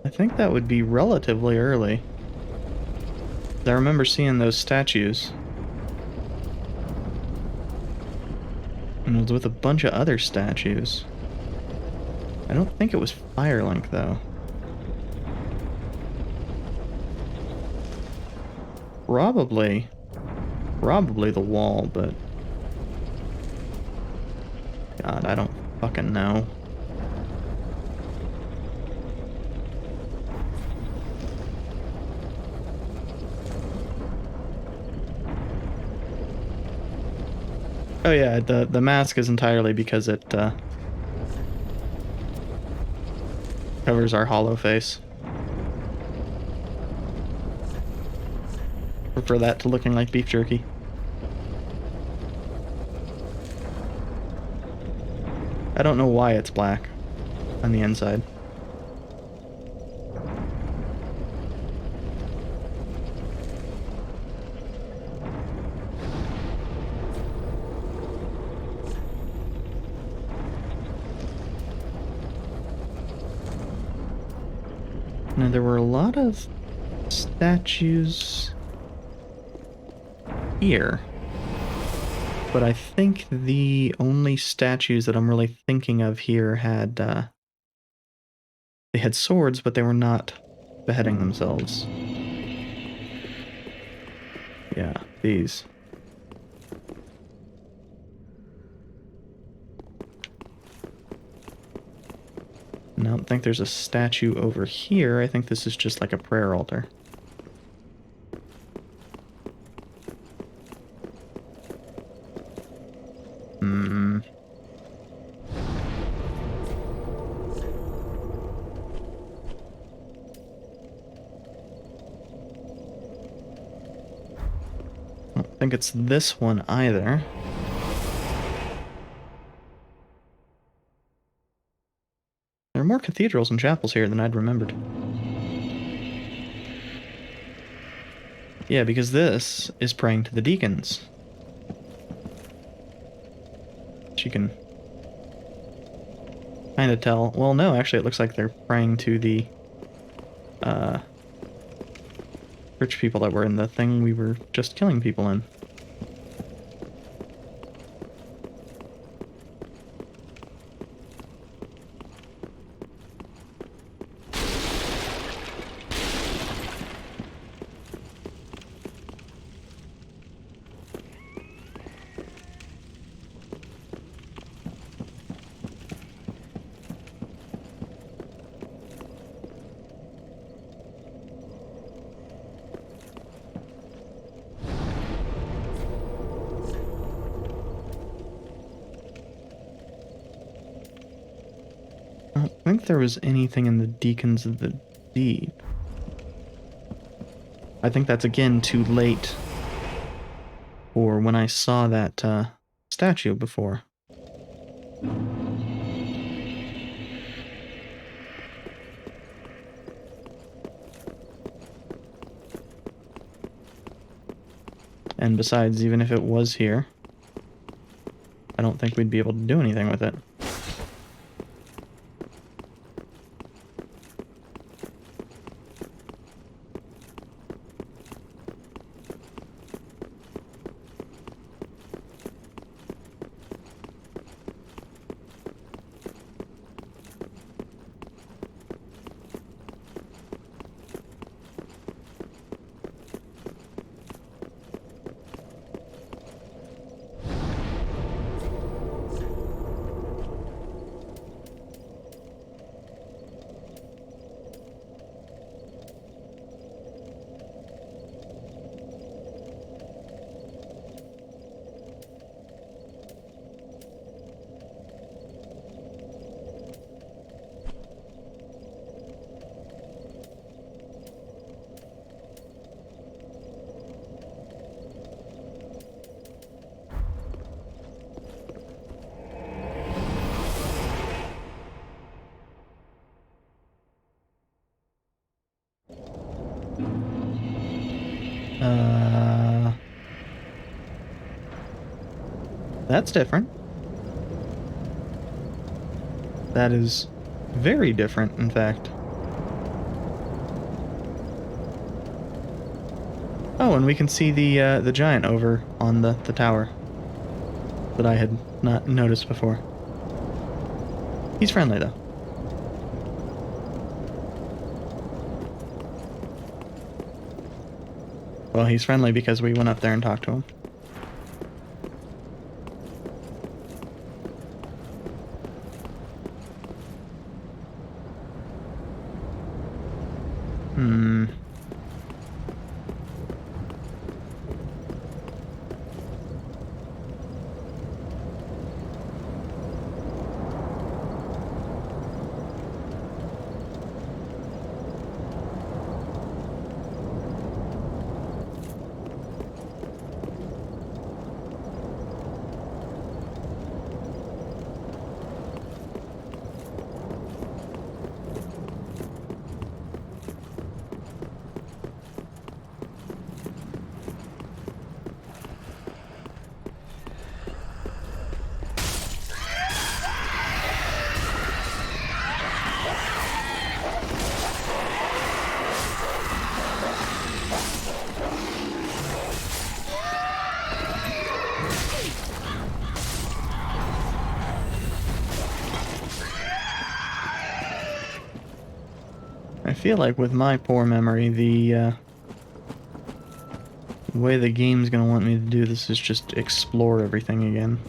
I think that would be relatively early. I remember seeing those statues. And it was with a bunch of other statues. I don't think it was Firelink, though. Probably the wall, but... God, I don't fucking know. Oh yeah, the mask is entirely because it covers our hollow face. Prefer that to looking like beef jerky. I don't know why it's black on the inside. Now, there were a lot of statues here, but I think the only statues that I'm really thinking of here had They had swords, but they were not beheading themselves. Yeah, these. And I don't think there's a statue over here. I think this is just like a prayer altar. Hmm. I don't think it's this one either. There are more cathedrals and chapels here than I'd remembered. Yeah, because this is praying to the deacons. You can kind of tell. Well, no, actually, it looks like they're praying to the rich people that were in the thing we were just killing people in. I don't think there was anything in the Deacons of the Deep. I think that's again too late for when I saw that statue before. And besides, even if it was here, I don't think we'd be able to do anything with it. That's different. That is very different, in fact. Oh, and we can see the giant over on the tower that I had not noticed before. He's friendly, though. Well, he's friendly because we went up there and talked to him. I feel like with my poor memory, the way the game's gonna want me to do this is just explore everything again.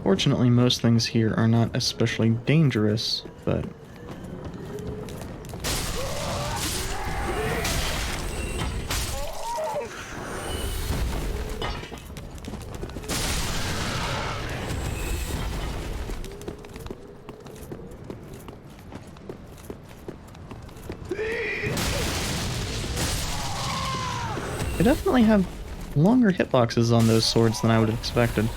Fortunately, most things here are not especially dangerous, but... They definitely have longer hitboxes on those swords than I would have expected.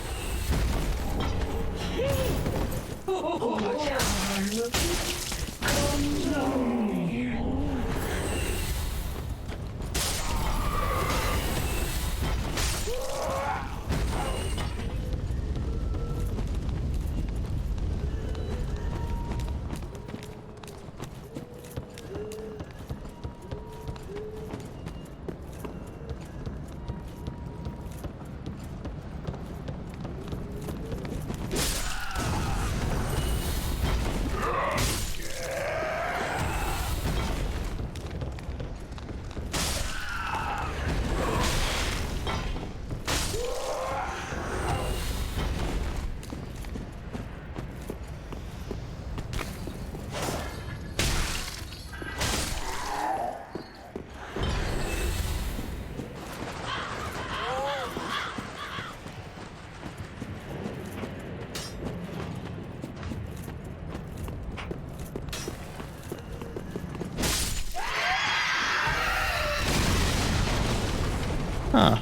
Huh.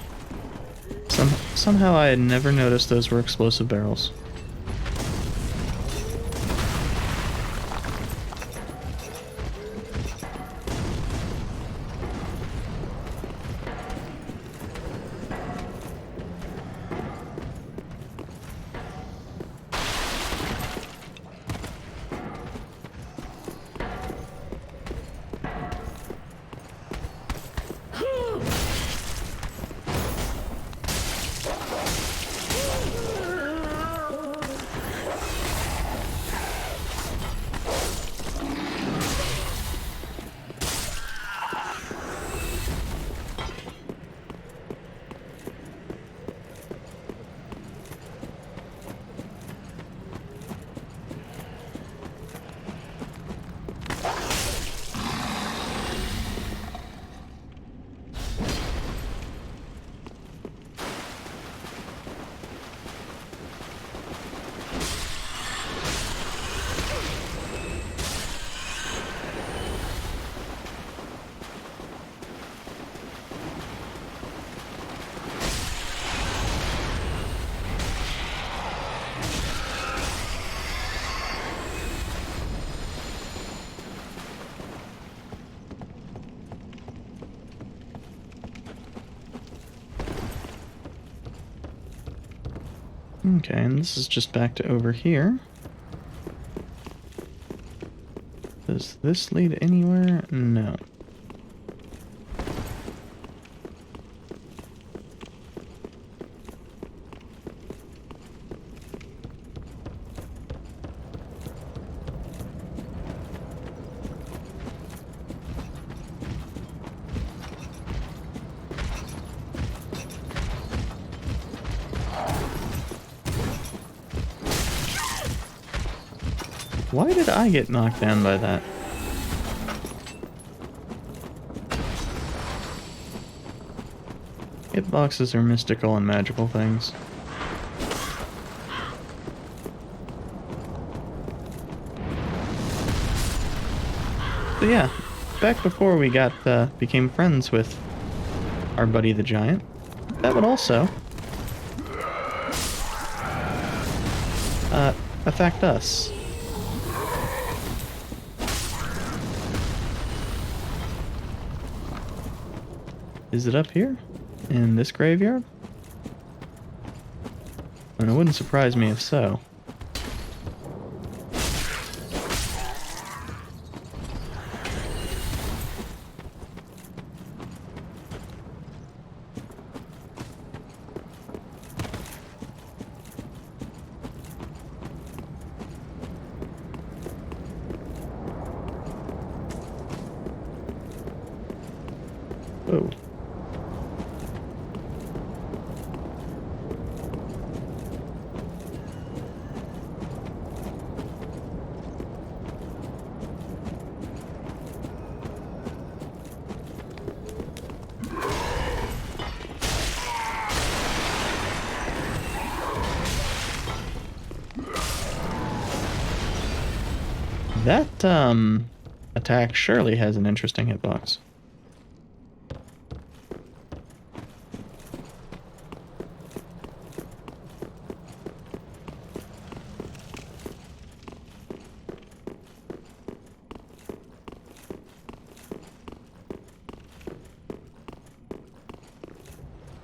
Somehow I had never noticed those were explosive barrels. Okay, and this is just back to over here. Does this lead anywhere? No. Why did I get knocked down by that? Hitboxes are mystical and magical things. So yeah, back before we became friends with our buddy the giant, that would also affect us. Is it up here? In this graveyard? And it wouldn't surprise me if so. Whoa. That, attack surely has an interesting hitbox.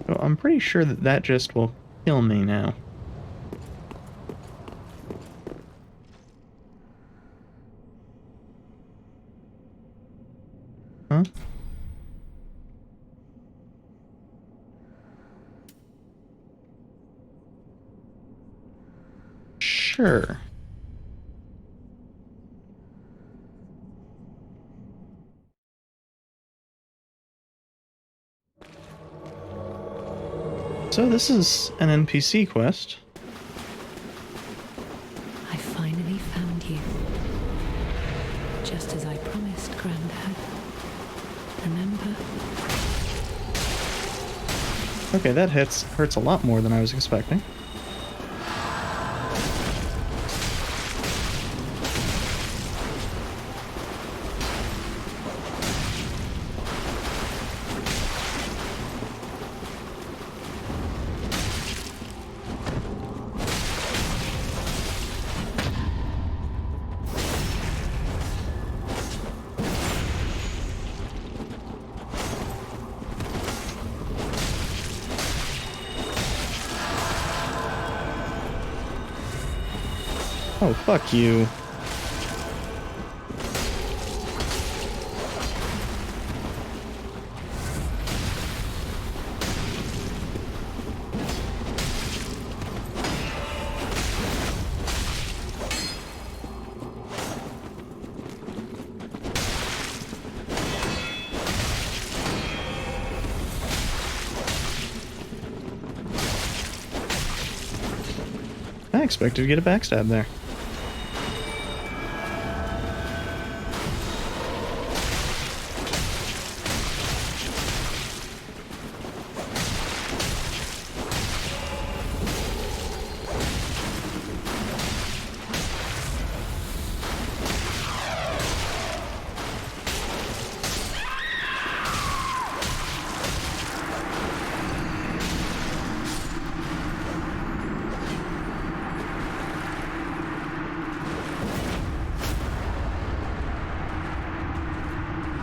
So I'm pretty sure that that just will kill me now. Huh? Sure. So this is an NPC quest. I finally found you. Just as I promised, Grandad. Remember? Okay, that hurts a lot more than I was expecting. Oh, fuck you. I expected to get a backstab there.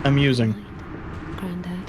Amusing. Grandad.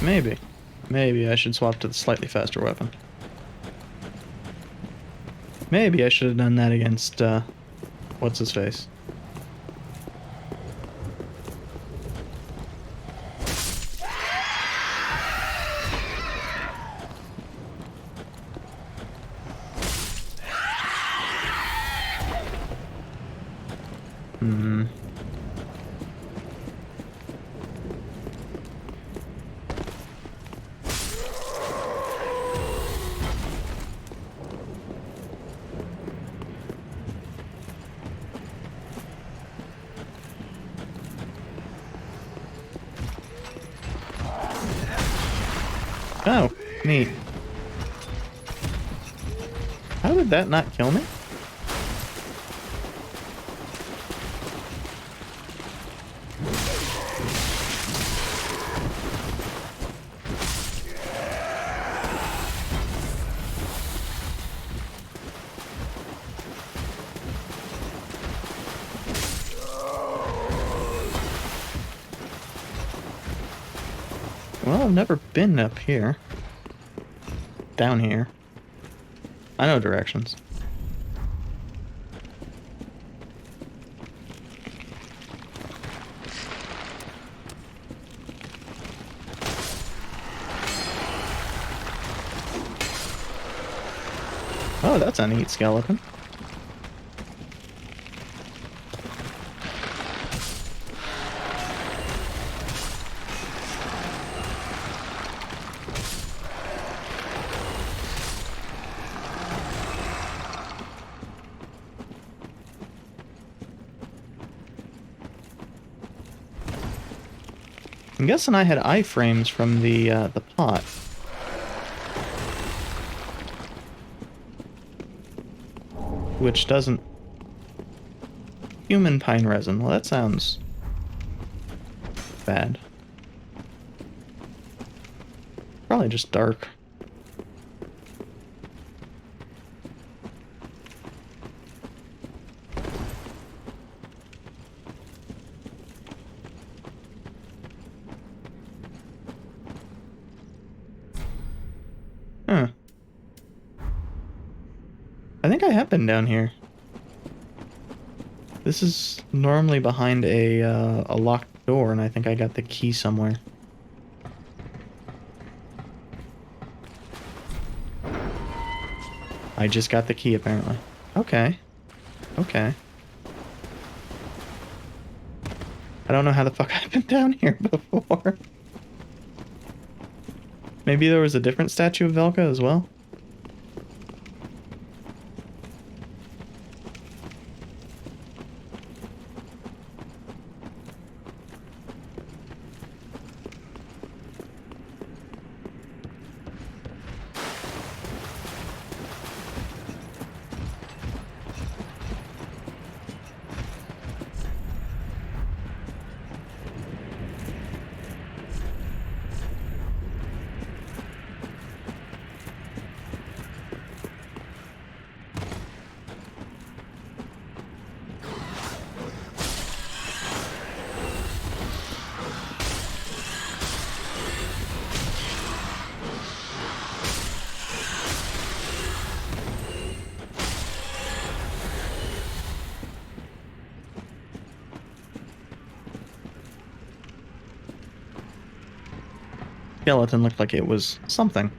Maybe. Maybe I should swap to the slightly faster weapon. Maybe I should have done that against, what's his face? Hmm. Oh, neat. How did that not kill me? Well, I've never been up here. Down here. I know directions. Oh, that's a neat skeleton. I'm guessing I had iframes from the pot. Which doesn't... Human pine resin. Well, that sounds... bad. Probably just dark. Huh. I think I have been down here. This is normally behind a locked door, and I think I got the key somewhere. I just got the key, apparently. Okay. Okay. I don't know how the fuck I've been down here before. Maybe there was a different statue of Velka as well? Skeleton looked like it was something.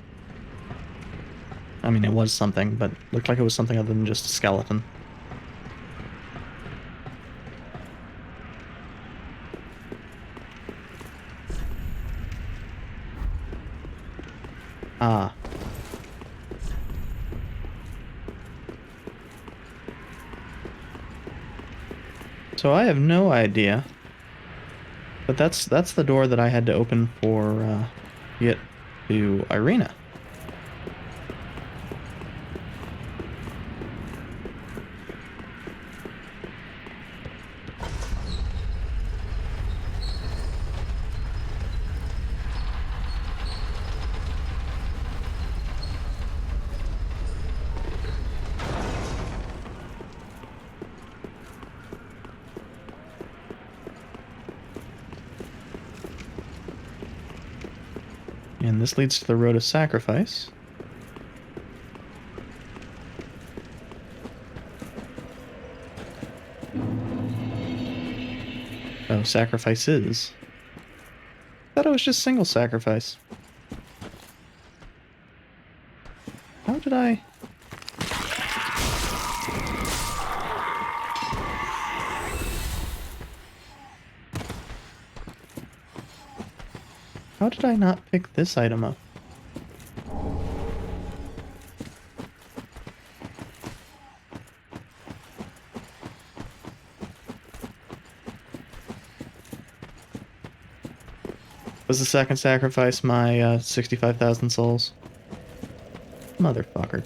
I mean, it was something, but looked like it was something other than just a skeleton. Ah. So I have no idea. But that's the door that I had to open for get to Irina. And this leads to the Road of Sacrifice. Oh, sacrifices. Thought it was just single sacrifice. How did I... How did I not pick this item up? Was the second sacrifice my 65,000 souls? Motherfucker.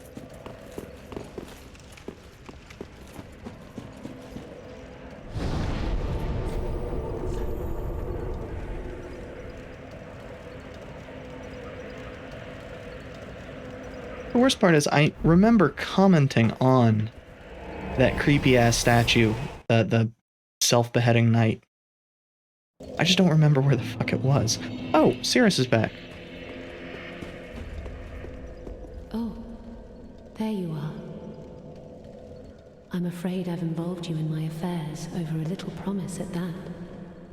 The worst part is I remember commenting on that creepy ass statue, the self-beheading knight. I just don't remember where the fuck it was. Oh, Cirrus is back. Oh, there you are. I'm afraid I've involved you in my affairs over a little promise at that.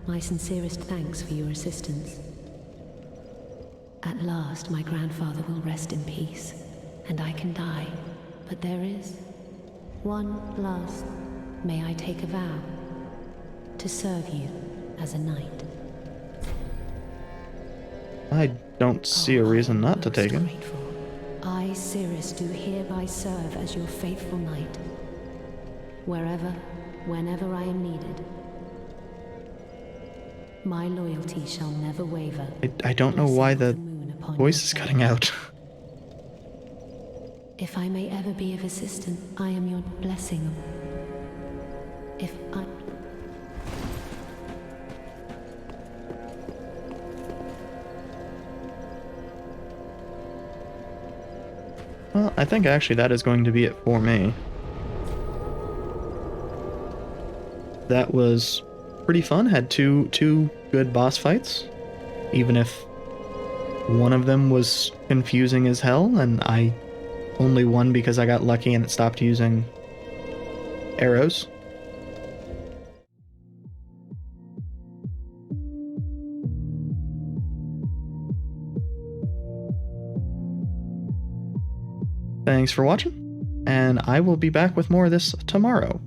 My sincerest thanks for your assistance. At last, my grandfather will rest in peace, and I can die. But there is one last. May I take a vow to serve you as a knight? I don't see a reason not to most take it. grateful. I, Cirrus, do hereby serve as your faithful knight, wherever, whenever I am needed. My loyalty shall never waver. I don't know why the moon upon voice your is head. cutting out. If I may ever be of assistance, I am your blessing. If I... Well, I think actually that is going to be it for me. That was pretty fun. Had two good boss fights, even if one of them was confusing as hell, and I only won because I got lucky and it stopped using arrows. Thanks for watching, and I will be back with more of this tomorrow.